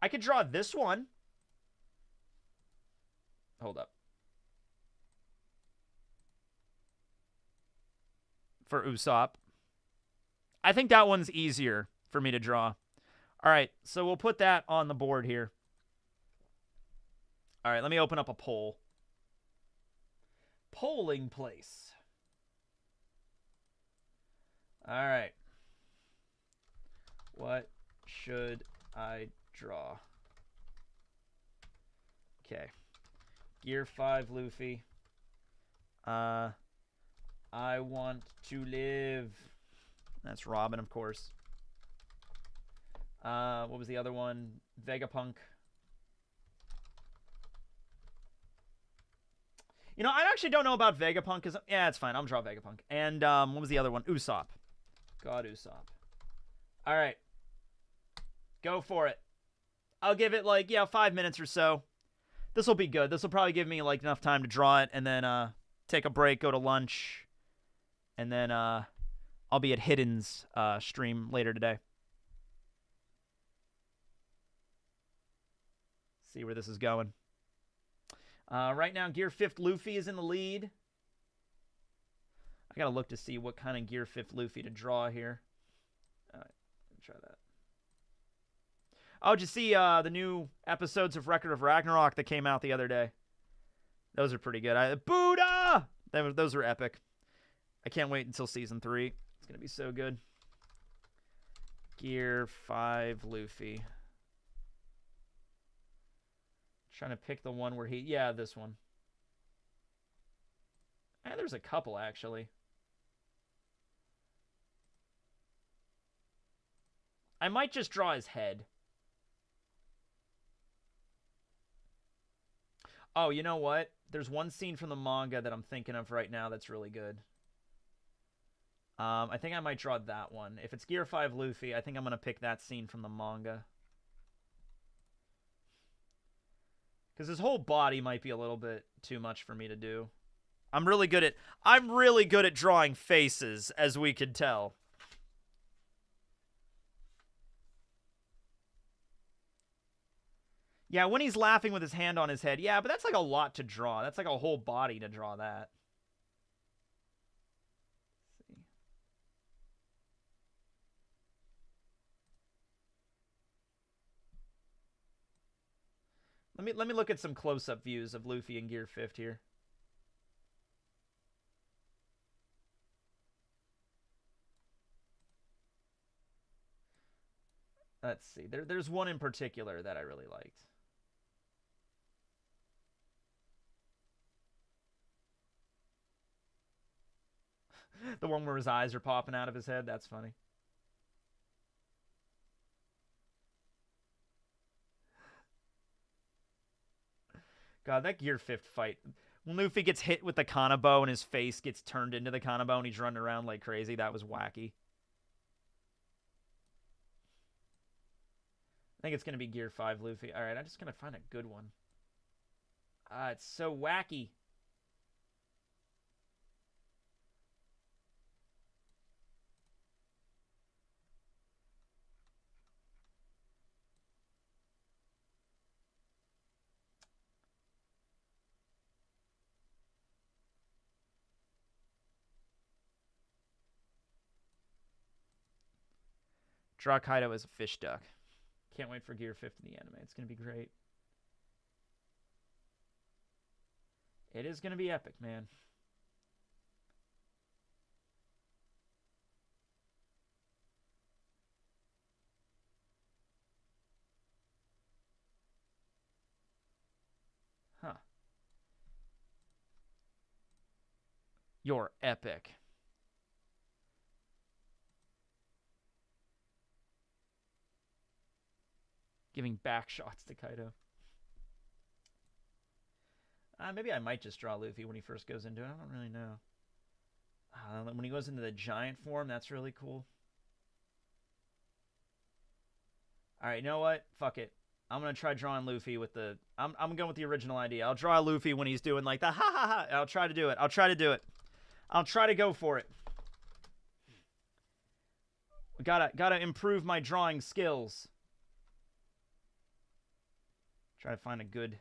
I could draw this one. Hold up. For Usopp. I think that one's easier for me to draw. All right, so we'll put that on the board here. All right, let me open up a poll. Polling place. All right. What should I draw? Okay. Gear 5 Luffy. I Want to Live. That's Robin, of course. What was the other one? Vegapunk. You know, I actually don't know about Vegapunk. Yeah, it's fine. I'll draw Vegapunk. And what was the other one? Usopp. God, Usopp. All right. Go for it. I'll give it, 5 minutes or so. This will be good. This will probably give me, enough time to draw it and then take a break, go to lunch, and then I'll be at Hidden's stream later today. See where this is going. Right now, Gear 5th Luffy is in the lead. I got to look to see what kind of Gear 5th Luffy to draw here. All right, let me try that. Oh, did you see the new episodes of Record of Ragnarok that came out the other day? Those are pretty good. Buddha! Those are epic. I can't wait until Season 3. It's going to be so good. Gear 5 Luffy. Trying to pick the one where he... Yeah, this one. There's a couple, actually. I might just draw his head. Oh, you know what? There's one scene from the manga that I'm thinking of right now that's really good. I think I might draw that one. If it's Gear 5 Luffy, I think I'm going to pick that scene from the manga. Because his whole body might be a little bit too much for me to do. I'm really good at drawing faces, as we can tell. Yeah, when he's laughing with his hand on his head. Yeah, but that's like a lot to draw. That's like a whole body to draw that. Let me look at some close-up views of Luffy and Gear 5 here. Let's see. There's one in particular that I really liked. The one where his eyes are popping out of his head. That's funny. God, that Gear 5 fight. When Luffy gets hit with the Kanabo and his face gets turned into the Kanabo and he's running around like crazy, that was wacky. I think it's going to be Gear 5 Luffy. Alright, I'm just going to find a good one. It's so wacky. Draw Kaido as a fish duck. Can't wait for Gear 5 in the anime. It's going to be great. It is going to be epic, man. Huh. You're epic. Giving back shots to Kaido. Maybe I might just draw Luffy when he first goes into it. I don't really know. When he goes into the giant form, that's really cool. Alright, you know what? Fuck it. I'm going to try drawing Luffy with the... I'm going with the original idea. I'll draw Luffy when he's doing like the ha ha ha. I'll try to do it. I'll try to go for it. Gotta improve my drawing skills. Try to find a good...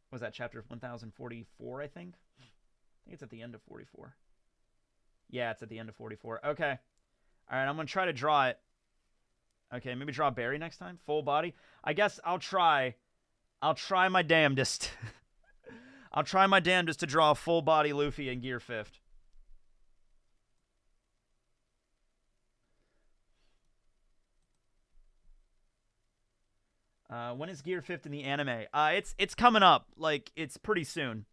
Was that chapter 1044, I think? I think it's at the end of 44. Yeah, it's at the end of 44. Okay. Alright, I'm going to try to draw it. Okay, maybe draw Barry next time. Full body. I guess I'll try my damnedest. I'll try my damnedest to draw a full body Luffy in Gear 5. When is Gear 5 in the anime? It's coming up. Like, it's pretty soon.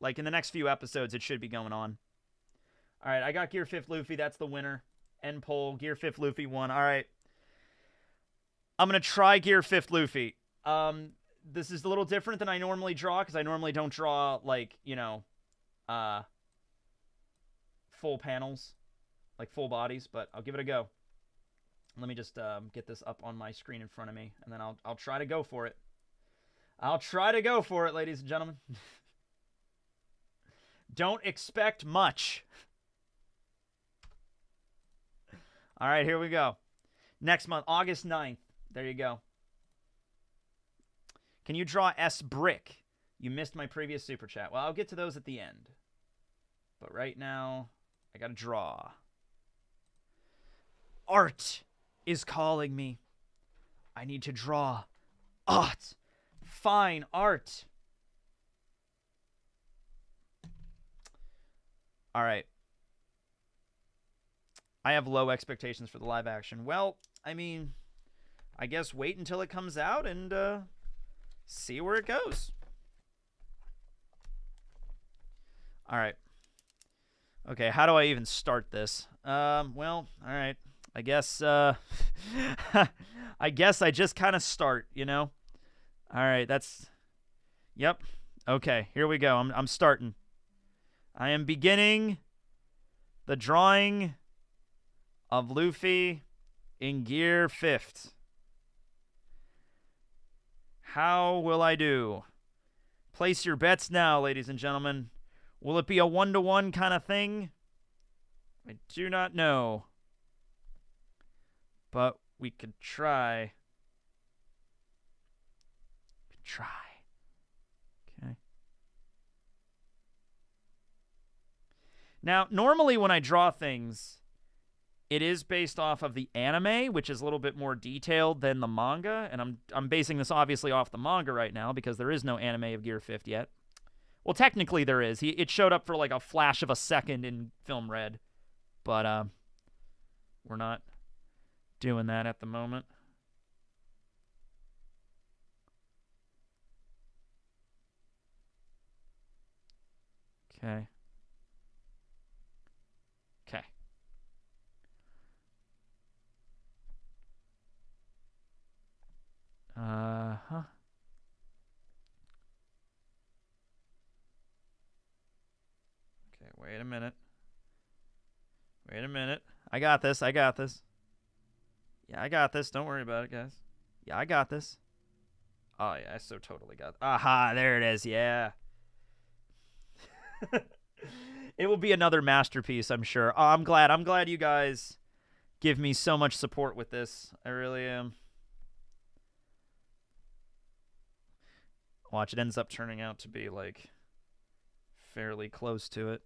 Like, in the next few episodes, it should be going on. Alright, I got Gear 5 Luffy. That's the winner. End poll. Gear 5 Luffy won. Alright. I'm going to try Gear 5 Luffy. This is a little different than I normally draw, because I normally don't draw, like, you know, full panels. Like, full bodies, but I'll give it a go. Let me just get this up on my screen in front of me, and then I'll try to go for it. I'll try to go for it, ladies and gentlemen. Don't expect much. All right, here we go. Next month, August 9th. There you go. Can you draw S Brick? You missed my previous super chat. Well, I'll get to those at the end. But right now, I got to draw. Art is calling me. I need to draw art. Fine art. All right. I have low expectations for the live action. Well, I mean, I guess wait until it comes out and see where it goes. All right. Okay, how do I even start this? Well, all right. I guess I guess I just kind of start, you know? All right, that's Yep. Okay, here we go. I'm starting. I am beginning the drawing of Luffy in Gear 5th. How will I do? Place your bets now, ladies and gentlemen. Will it be a 1-to-1 kind of thing? I do not know. But we could try. Okay. Now, normally when I draw things, it is based off of the anime, which is a little bit more detailed than the manga, and I'm basing this obviously off the manga right now because there is no anime of Gear 5th yet. Well, technically there is. It showed up for like a flash of a second in Film Red, but we're not doing that at the moment. Okay. Okay. Huh. Okay, wait a minute. Wait a minute. I got this. I got this. Yeah, I got this. Don't worry about it, guys. Yeah, I got this. Oh, yeah, I so totally got it. Aha, there it is. Yeah. It will be another masterpiece, I'm sure. Oh, I'm glad. I'm glad you guys give me so much support with this. I really am. Watch, it ends up turning out to be, like, fairly close to it.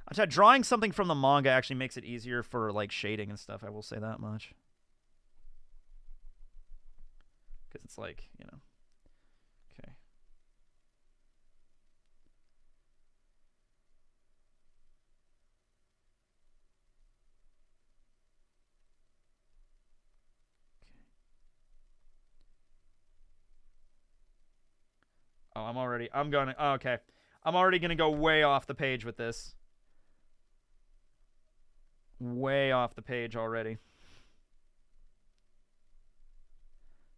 I'll tell you, drawing something from the manga actually makes it easier for, like, shading and stuff. I will say that much. Because it's like, you know. Okay. Oh, I'm already going to go way off the page with this. Way off the page already.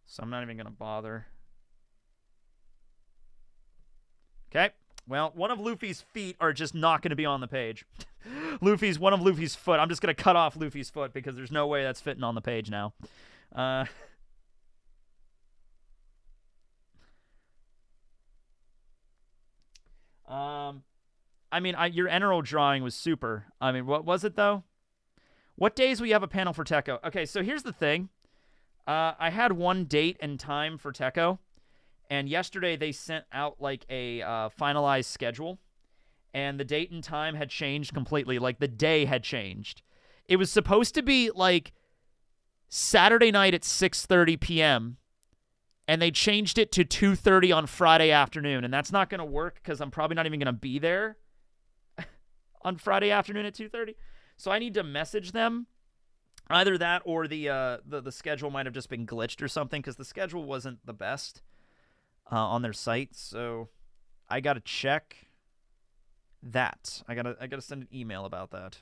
So I'm not even going to bother. Okay. Well, one of Luffy's feet are just not going to be on the page. One of Luffy's foot. I'm just going to cut off Luffy's foot because there's no way that's fitting on the page now. I mean, your Enero drawing was super. I mean, what was it, though? What days will you have a panel for Tecco? Okay, so here's the thing. I had one date and time for Tecco, and yesterday they sent out, like, a finalized schedule, and the date and time had changed completely. Like, the day had changed. It was supposed to be, like, Saturday night at 6:30 p.m., and they changed it to 2:30 on Friday afternoon, and that's not going to work because I'm probably not even going to be there on Friday afternoon at 2:30. So I need to message them. Either that or the schedule might have just been glitched or something because the schedule wasn't the best on their site. So I got to check that. I gotta send an email about that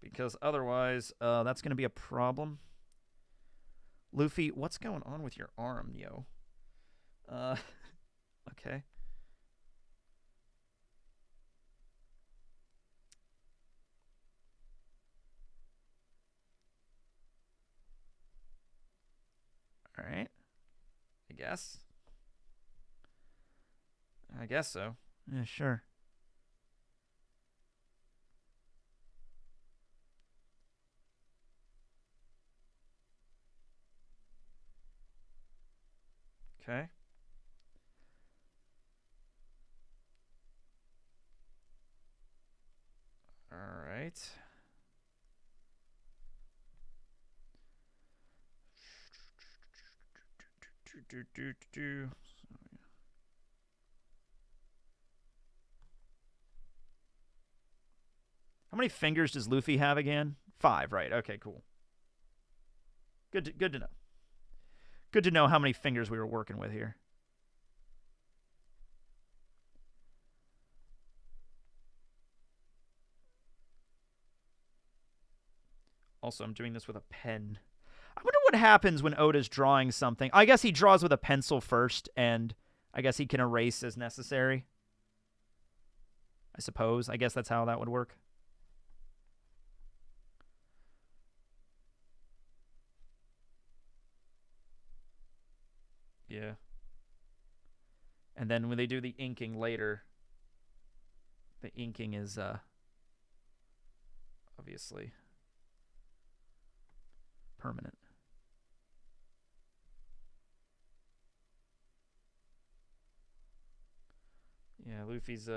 because otherwise that's going to be a problem. Luffy, what's going on with your arm, yo? Okay. All right. I guess so. Yeah, sure. Okay. All right. How many fingers does Luffy have again? 5, right? Okay, cool. Good to know. Good to know how many fingers we were working with here. Also, I'm doing this with a pen. I wonder what happens when Oda's drawing something. I guess he draws with a pencil first, and I guess he can erase as necessary. I suppose. I guess that's how that would work. Yeah. And then when they do the inking later, the inking is obviously permanent. Yeah, Luffy's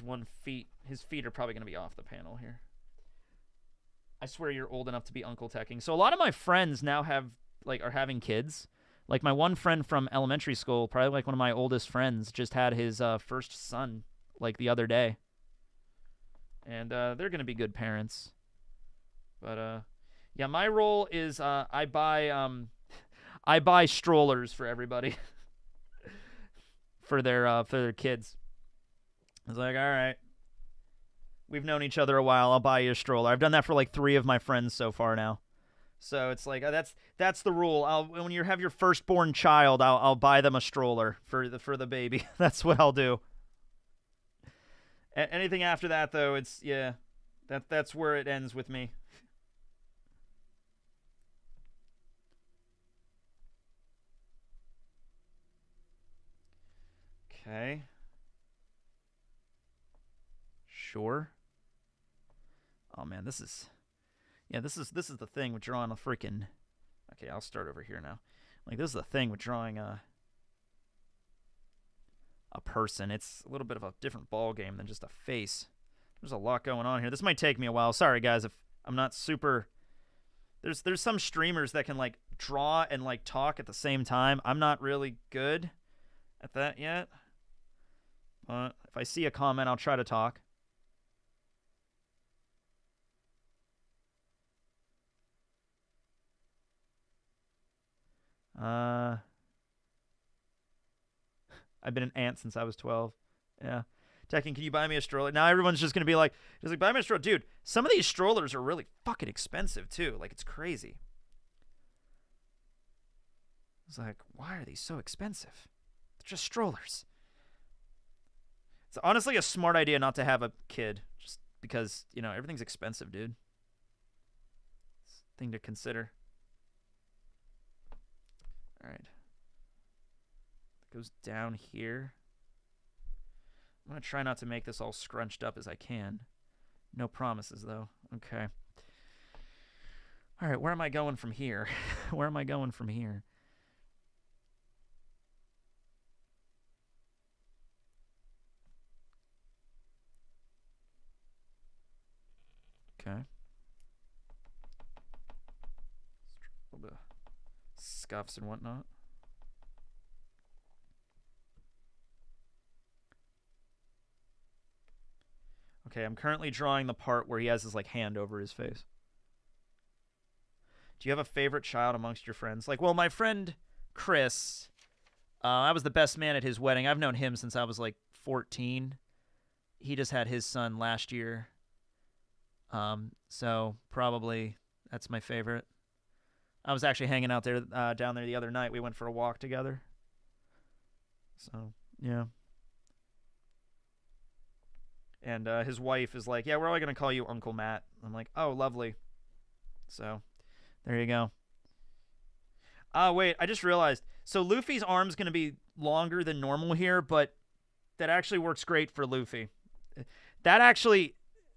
1 feet. His feet are probably going to be off the panel here. I swear you're old enough to be Uncle Teching. So a lot of my friends now are having kids. Like my one friend from elementary school, probably like one of my oldest friends, just had his first son like the other day. And they're going to be good parents. But yeah, my role is I buy strollers for everybody for their kids. I was like, all right, we've known each other a while. I'll buy you a stroller. I've done that for like 3 of my friends so far now. So it's like that's the rule. When you have your firstborn child, I'll buy them a stroller for the baby. That's what I'll do. Anything after that, though, it's that's where it ends with me. Okay. Sure. Oh man, this is the thing with drawing a freaking. Okay, I'll start over here now. Like this is the thing with drawing a person. It's a little bit of a different ball game than just a face. There's a lot going on here. This might take me a while. Sorry guys if I'm not super. There's some streamers that can like draw and like talk at the same time. I'm not really good at that yet. But if I see a comment, I'll try to talk. I've been an ant since I was 12. Yeah. Tekken, can you buy me a stroller? Now everyone's just going to be like, buy me a stroller. Dude, some of these strollers are really fucking expensive, too. Like, it's crazy. It's like, why are these so expensive? They're just strollers. It's honestly a smart idea not to have a kid. Just because, everything's expensive, dude. It's a thing to consider. All right. It goes down here. I'm going to try not to make this all scrunched up as I can. No promises, though. Okay. All right, where am I going from here? Where am I going from here? Okay. A little bit of scuffs and whatnot. Okay, I'm currently drawing the part where he has his like hand over his face. Do you have a favorite child amongst your friends? Like, well, my friend Chris, I was the best man at his wedding. I've known him since I was like 14. He just had his son last year. So probably that's my favorite. I was actually hanging out there down there the other night. We went for a walk together. So, yeah. And his wife is like, yeah, we're all going to call you Uncle Matt. I'm like, oh, lovely. So, there you go. Wait, I just realized. So, Luffy's arm's going to be longer than normal here, but that actually works great for Luffy.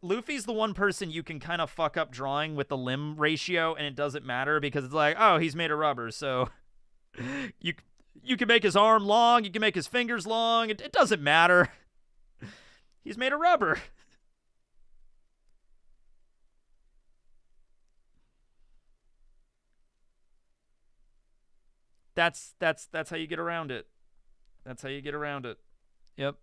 Luffy's the one person you can kind of fuck up drawing with the limb ratio, and it doesn't matter because it's like, oh, he's made of rubber, so you can make his arm long, you can make his fingers long. It doesn't matter. He's made of rubber. That's how you get around it. That's how you get around it. Yep.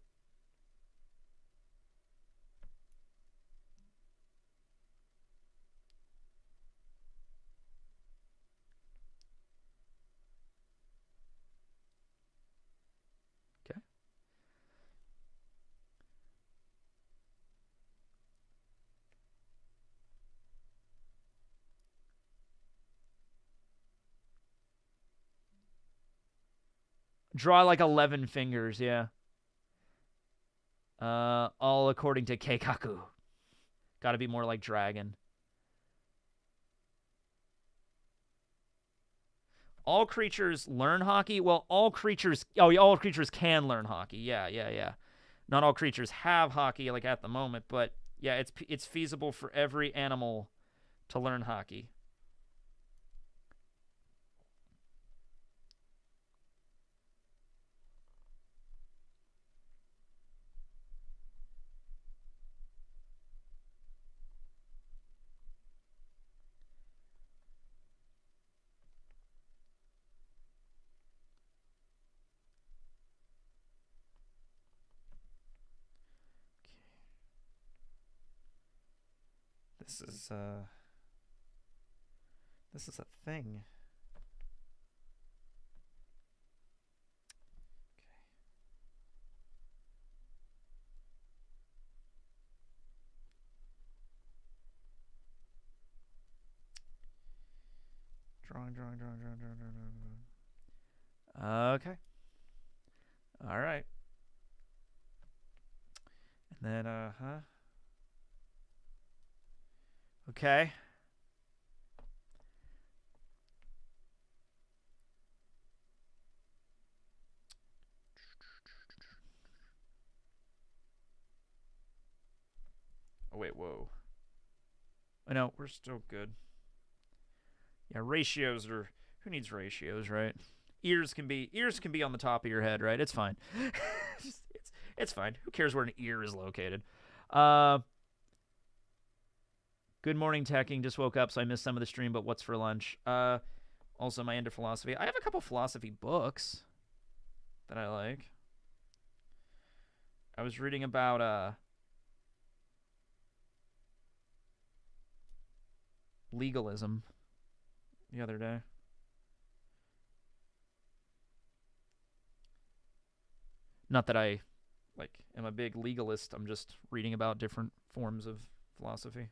Okay. Draw like 11 fingers, yeah. All according to Keikaku. Gotta be more like dragon. All creatures learn Haki? Well, all creatures... Oh, all creatures can learn Haki. Yeah. Not all creatures have Haki, like, at the moment, but, yeah, it's feasible for every animal to learn Haki. This is a thing. Okay. Drawing. Okay. All right. And then, Okay. Oh, wait, whoa. I know, we're still good. Yeah, ratios are... Who needs ratios, right? Ears can be on the top of your head, right? It's fine. It's fine. Who cares where an ear is located? Good morning, Teching. Just woke up, so I missed some of the stream, but what's for lunch? Also, my end of philosophy. I have a couple philosophy books that I like. I was reading about legalism the other day. Not that I am a big legalist. I'm just reading about different forms of philosophy.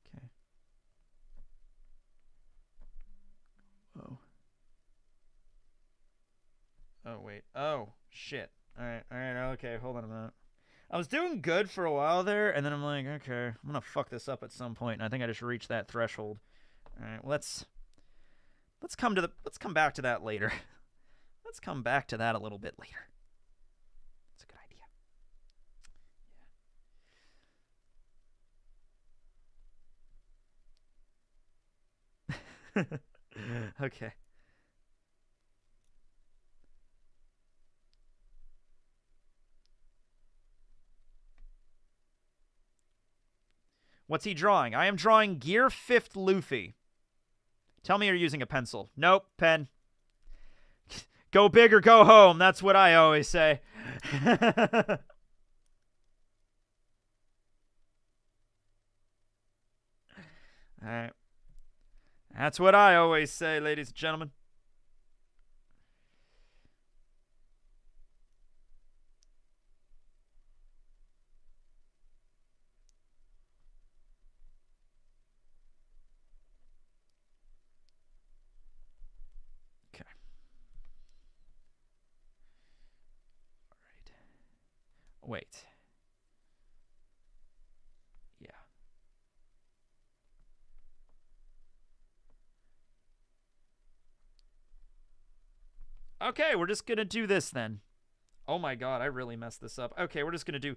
Okay. Whoa. Oh, wait. Oh, shit. All right. Okay, hold on a minute. I was doing good for a while there, and then I'm like, okay, I'm gonna fuck this up at some point, and I think I just reached that threshold. All right, let's come back to that later. Let's come back to that a little bit later. That's a good idea. Okay. What's he drawing? I am drawing Gear 5th Luffy. Tell me you're using a pencil. Nope, pen. Go big or go home. That's what I always say. All right. That's what I always say, ladies and gentlemen. Okay. All right. Wait. Yeah. Okay, we're just gonna do this then. Oh my god, I really messed this up. Okay, we're just gonna do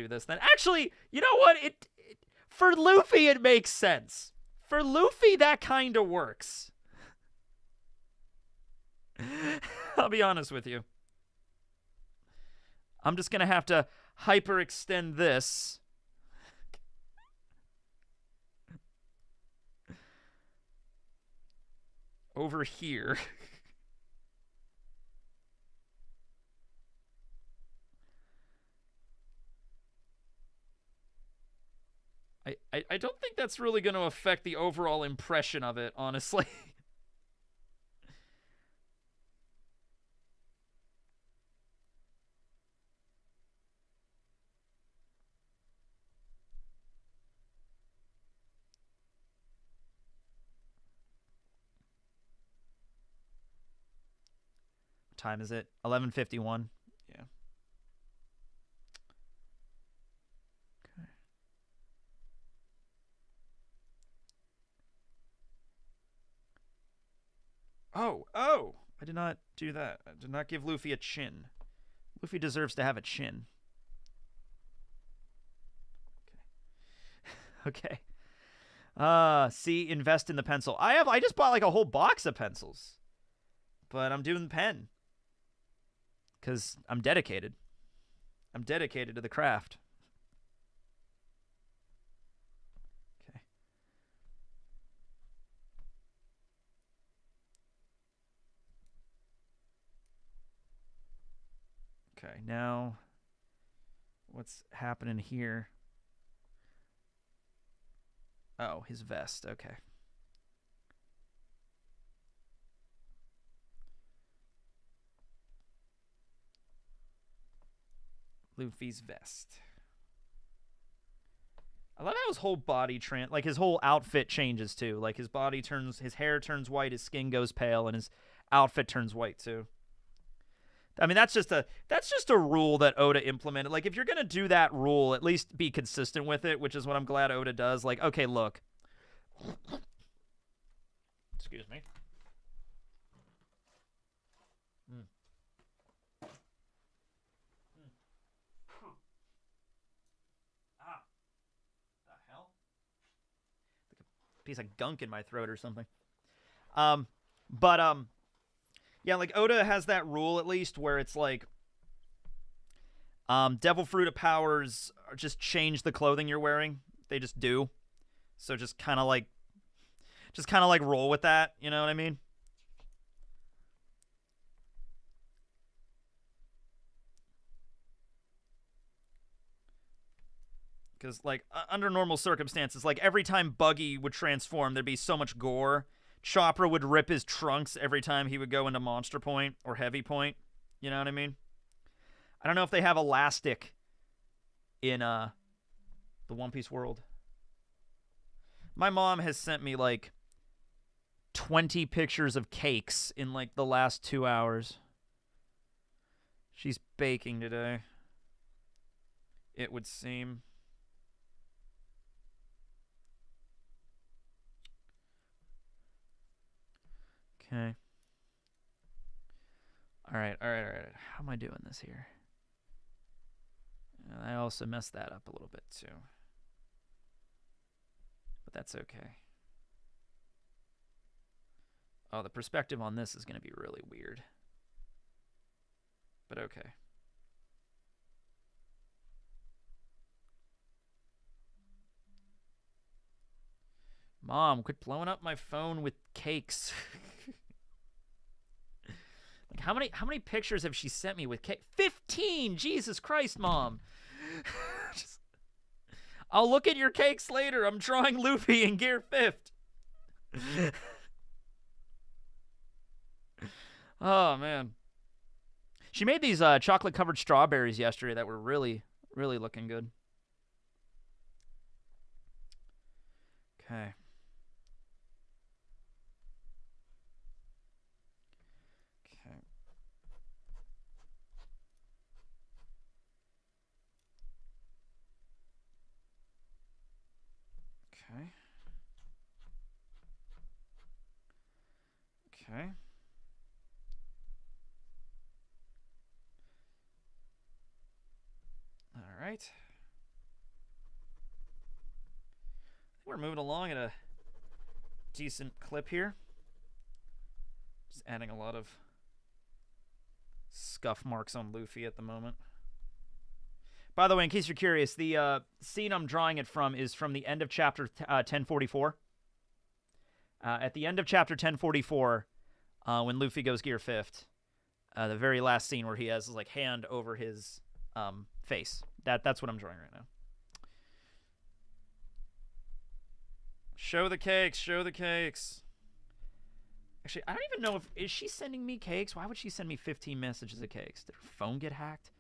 this then. Actually, you know what? For Luffy it makes sense. For Luffy that kind of works. I'll be honest with you. I'm just gonna have to hyperextend this. over here. I don't think that's really going to affect the overall impression of it, honestly. What time is it? 11:51. Yeah. Okay. Oh, I did not do that. I did not give Luffy a chin. Luffy deserves to have a chin. Okay. See, invest in the pencil. I just bought like a whole box of pencils. But I'm doing pen. Because I'm dedicated. I'm dedicated to the craft. Okay. Okay, now what's happening here? Oh, his vest. Okay. Luffy's vest. I love how his whole body like his whole outfit changes too. Like his hair turns white, his skin goes pale, and his outfit turns white too. I mean, that's just a rule that Oda implemented. Like, if you're gonna do that rule, at least be consistent with it, which is what I'm glad Oda does. Like, okay, look. Excuse me. Ah, the hell? Like a piece of gunk in my throat or something. Yeah, like Oda has that rule at least where it's like, Devil Fruit of Powers just change the clothing you're wearing. They just do. So just kind of like roll with that. You know what I mean? Because like under normal circumstances, like every time Buggy would transform, there'd be so much gore. Chopper would rip his trunks every time he would go into Monster Point or Heavy Point. You know what I mean? I don't know if they have elastic in the One Piece world. My mom has sent me like 20 pictures of cakes in like the last 2 hours. She's baking today, it would seem. Okay. All right. How am I doing this here? I also messed that up a little bit too. But that's okay. Oh, the perspective on this is going to be really weird. But okay. Mom, quit blowing up my phone with cakes. Like how many pictures have she sent me with cake? 15! Jesus Christ, Mom. I'll look at your cakes later. I'm drawing Luffy in Gear 5th. Oh, man. She made these chocolate-covered strawberries yesterday that were really, really looking good. Okay. Okay. All right. We're moving along at a decent clip here. Just adding a lot of scuff marks on Luffy at the moment. By the way, in case you're curious, the scene I'm drawing it from is from the end of chapter 1044. At the end of chapter 1044, when Luffy goes gear 5th. The very last scene where he has his like hand over his face. That's what I'm drawing right now. Show the cakes. Show the cakes. Actually, I don't even know if... Is she sending me cakes? Why would she send me 15 messages of cakes? Did her phone get hacked?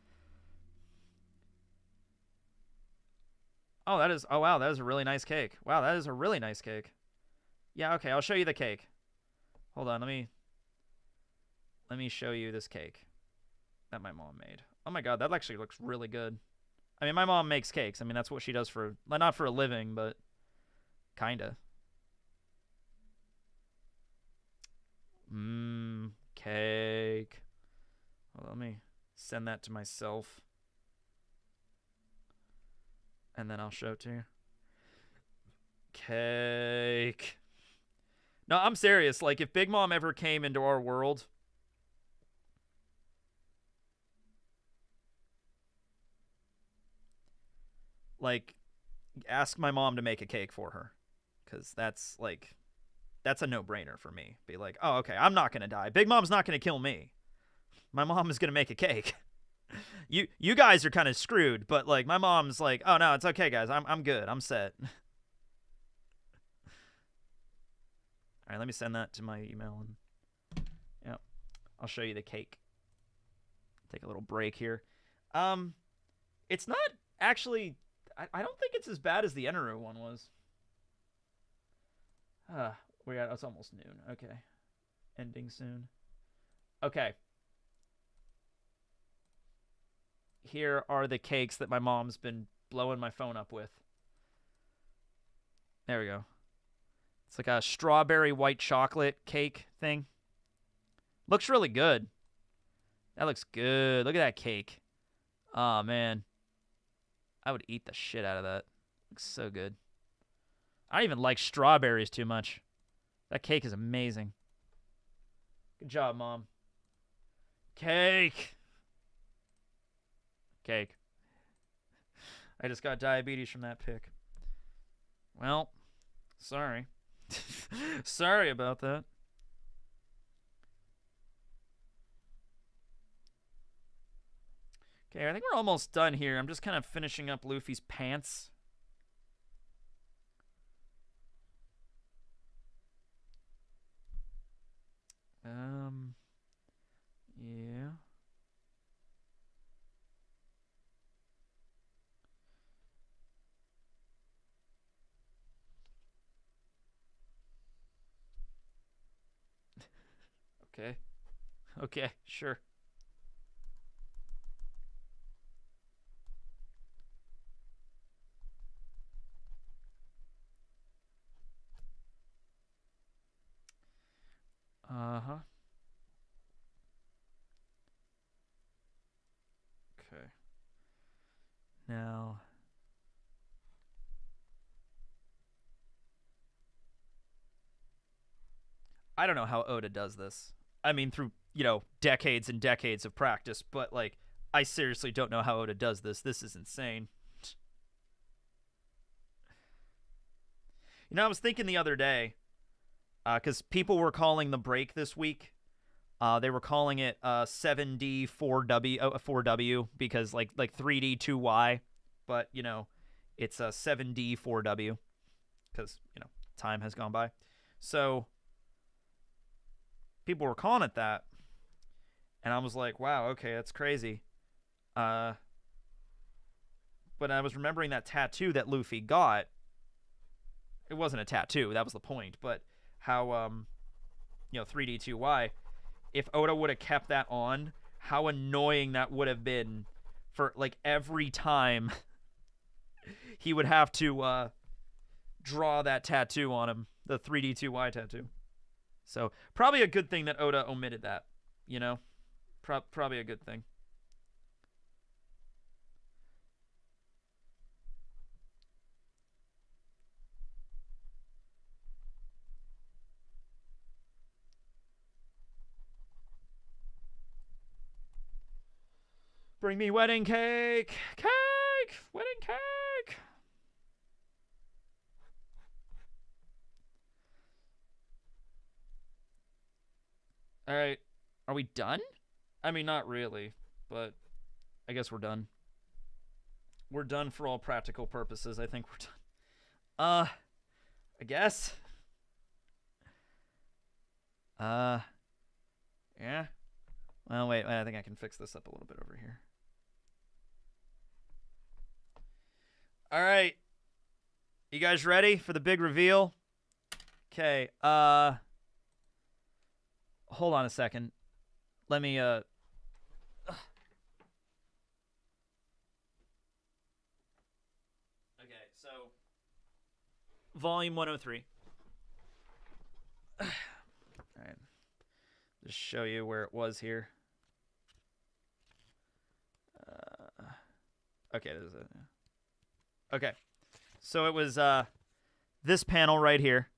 Oh, that is... Oh, wow. That is a really nice cake. Wow, that is a really nice cake. Yeah, okay. I'll show you the cake. Hold on. Let me show you this cake that my mom made. Oh, my God. That actually looks really good. I mean, my mom makes cakes. I mean, that's what she does for... Not for a living, but... Kinda. Cake. Well, let me send that to myself. And then I'll show it to you. Cake. No, I'm serious. Like, if Big Mom ever came into our world... Like, ask my mom to make a cake for her. Because that's, like... That's a no-brainer for me. Be like, oh, okay, I'm not going to die. Big Mom's not going to kill me. My mom is going to make a cake. You guys are kind of screwed, but, like, my mom's like, oh, no, it's okay, guys. I'm good. I'm set. All right, let me send that to my email. And yeah, I'll show you the cake. Take a little break here. It's not actually... I don't think it's as bad as the Eneru one was. It's almost noon. Okay. Ending soon. Okay. Here are the cakes that my mom's been blowing my phone up with. There we go. It's like a strawberry white chocolate cake thing. Looks really good. That looks good. Look at that cake. Oh, man. I would eat the shit out of that. Looks so good. I don't even like strawberries too much. That cake is amazing. Good job, Mom. Cake. Cake. I just got diabetes from that pic. Well, sorry. Sorry about that. Okay, I think we're almost done here. I'm just kind of finishing up Luffy's pants. Yeah. Okay. Okay, sure. Uh-huh. Okay. Now... I don't know how Oda does this. I mean, through, decades and decades of practice, but, like, I seriously don't know how Oda does this. This is insane. I was thinking the other day, because people were calling the break this week, they were calling it 7D 4W because like 3D 2Y, but it's 7D 4W because time has gone by. So people were calling it that, and I was like, wow, okay, that's crazy. But I was remembering that tattoo that Luffy got. It wasn't a tattoo, that was the point, but how 3D 2Y, if Oda would have kept that on, how annoying that would have been for like every time he would have to draw that tattoo on him, the 3D 2Y tattoo. So probably a good thing that Oda omitted that, probably a good thing. Bring me wedding cake! Cake! Wedding cake! All right. Are we done? I mean, not really, but I guess we're done. We're done for all practical purposes. I think we're done. I guess. Yeah. Well, wait, I think I can fix this up a little bit over here. All right. You guys ready for the big reveal? Okay. Hold on a second. Let me, Okay, so volume 103. All right. Just show you where it was here. Okay, this is it. Okay. So it was this panel right here.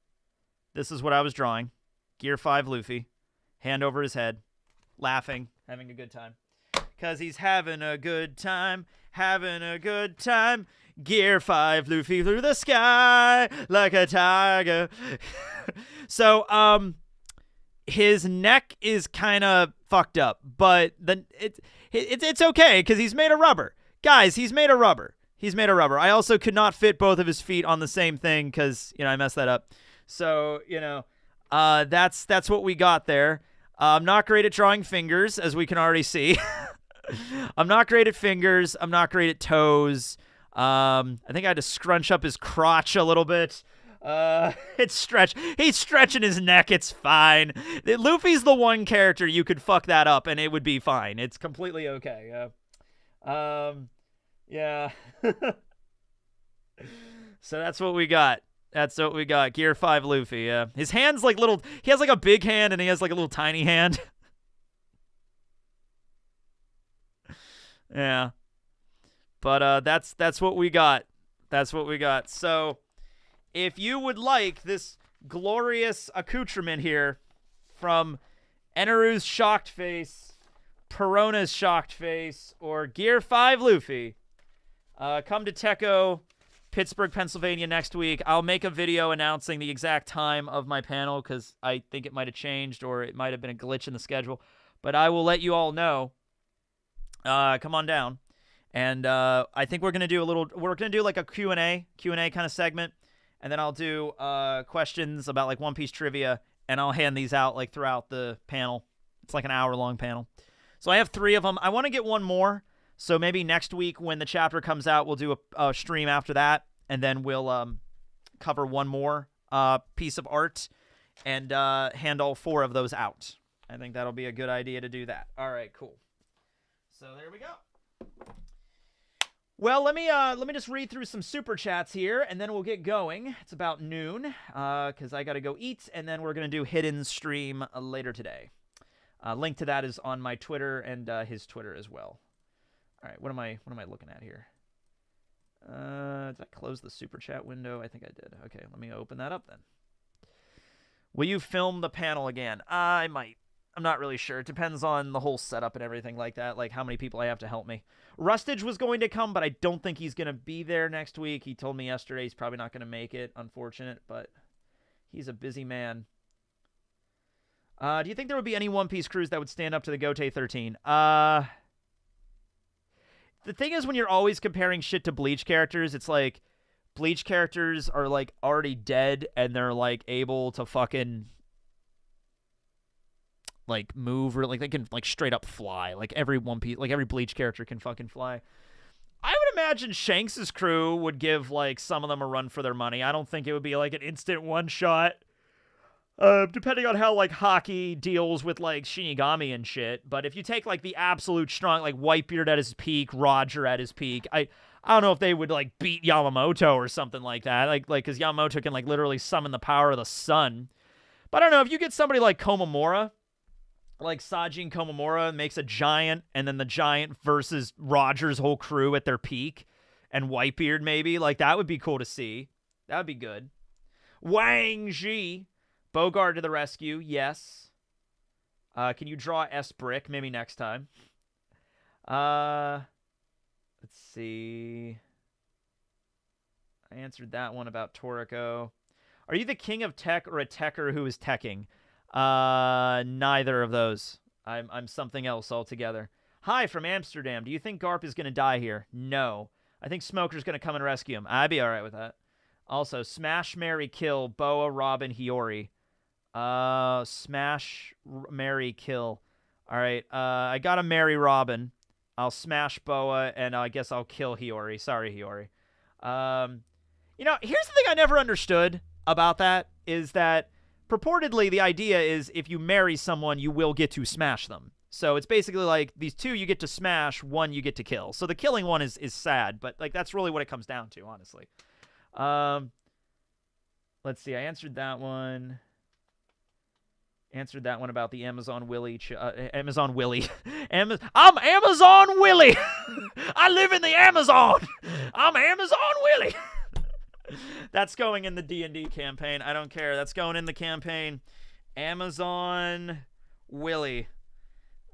This is what I was drawing. Gear 5 Luffy. Hand over his head. Laughing. Having a good time. Because he's having a good time. Having a good time. Gear 5 Luffy through the sky like a tiger. So, his neck is kind of fucked up. But it's okay because he's made of rubber. Guys, he's made of rubber. He's made of rubber. I also could not fit both of his feet on the same thing because, I messed that up. So, that's what we got there. I'm not great at drawing fingers, as we can already see. I'm not great at fingers. I'm not great at toes. I think I had to scrunch up his crotch a little bit. It's stretch. He's stretching his neck. It's fine. Luffy's the one character you could fuck that up and it would be fine. It's completely okay. Yeah. So that's what we got. That's what we got. Gear 5 Luffy, yeah. His hand's like little... He has like a big hand and he has like a little tiny hand. Yeah. But that's what we got. That's what we got. So, if you would like this glorious accoutrement here from Eneru's shocked face, Perona's shocked face, or Gear 5 Luffy, come to Techo, Pittsburgh, Pennsylvania next week. I'll make a video announcing the exact time of my panel because I think it might have changed or it might have been a glitch in the schedule. But I will let you all know. Come on down. And I think we're going to do like a Q&A kind of segment. And then I'll do questions about like One Piece trivia. And I'll hand these out like throughout the panel. It's like an hour-long panel. So I have 3 of them. I want to get one more. So maybe next week when the chapter comes out, we'll do a stream after that, and then we'll cover one more piece of art and hand all 4 of those out. I think that'll be a good idea to do that. All right, cool. So there we go. Well, let me just read through some super chats here, and then we'll get going. It's about noon because I got to go eat, and then we're gonna do hidden stream later today. Link to that is on my Twitter and his Twitter as well. All right, what am I looking at here? Did I close the super chat window? I think I did. Okay, let me open that up then. Will you film the panel again? I might. I'm not really sure. It depends on the whole setup and everything like that, like how many people I have to help me. Rustage was going to come, but I don't think he's going to be there next week. He told me yesterday he's probably not going to make it. Unfortunate, but he's a busy man. Do you think there would be any One Piece crews that would stand up to the Gotei 13? The thing is, when you're always comparing shit to Bleach characters, it's like Bleach characters are like already dead and they're like able to fucking like move or like they can like straight up fly. Like every One Piece, like every Bleach character can fucking fly. I would imagine Shanks's crew would give like some of them a run for their money. I don't think it would be like an instant one shot. Depending on how, like, Haki deals with, like, Shinigami and shit. But if you take, like, the absolute strong, like, Whitebeard at his peak, Roger at his peak, I don't know if they would, like, beat Yamamoto or something like that. Like, because Yamamoto can, like, literally summon the power of the sun. But I don't know, if you get somebody like Komamura, like Sajin Komamura makes a giant, and then the giant versus Roger's whole crew at their peak, and Whitebeard maybe, like, that would be cool to see. That would be good. Wang Ji. Bogard to the rescue, yes. Can you draw S Brick? Maybe next time. Let's see. I answered that one about Toriko. Are you the king of tech or a techer who is teching? Neither of those. I'm something else altogether. Hi from Amsterdam. Do you think Garp is going to die here? No. I think Smoker's going to come and rescue him. I'd be all right with that. Also, smash, marry, kill, Boa, Robin, Hiyori. Smash, marry, kill. All right. I got to marry Robin. I'll smash Boa, and I guess I'll kill Hiyori. Sorry, Hiyori. You know, here's the thing I never understood about that is that purportedly the idea is if you marry someone, you will get to smash them. So it's basically like these two you get to smash, one you get to kill. So the killing one is sad, but like that's really what it comes down to, honestly. Let's see. I answered that one. Answered that one about the Amazon Willie. Amazon Willie. I'm Amazon Willie. I live in the Amazon. I'm Amazon Willie. That's going in the D&D campaign. I don't care. That's going in the campaign. Amazon Willie.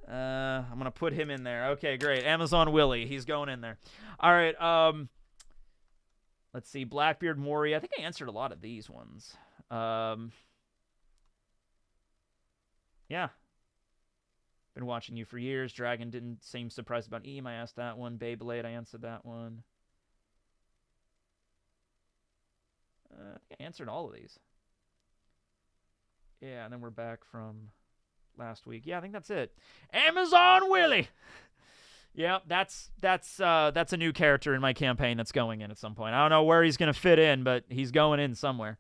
I'm going to put him in there. Okay, great. Amazon Willie. He's going in there. All right. Let's see. Blackbeard Mori. I think I answered a lot of these ones. Yeah. Been watching you for years. Dragon didn't seem surprised about Eam. I asked that one. Beyblade. I answered that one. I think I answered all of these. Yeah, and then we're back from last week. Yeah, I think that's it. Amazon Willie. Yeah, that's a new character in my campaign that's going in at some point. I don't know where he's going to fit in, but he's going in somewhere.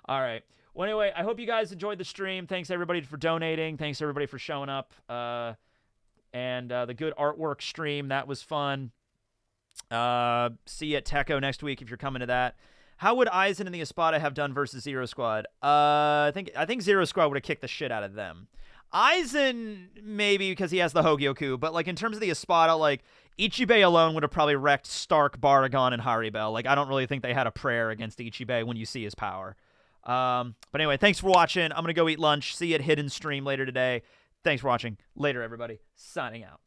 All right. Well, anyway, I hope you guys enjoyed the stream. Thanks, everybody, for donating. Thanks, everybody, for showing up. And the good artwork stream, that was fun. See you at Techo next week if you're coming to that. How would Aizen and the Espada have done versus Zero Squad? I think Zero Squad would have kicked the shit out of them. Aizen, maybe because he has the Hogyoku, but like in terms of the Espada, like Ichibei alone would have probably wrecked Stark, Baragon, and Haribel. Like I don't really think they had a prayer against Ichibei when you see his power. But anyway, thanks for watching. I'm gonna go eat lunch. See you at Hidden Stream later today. Thanks for watching. Later, everybody. Signing out.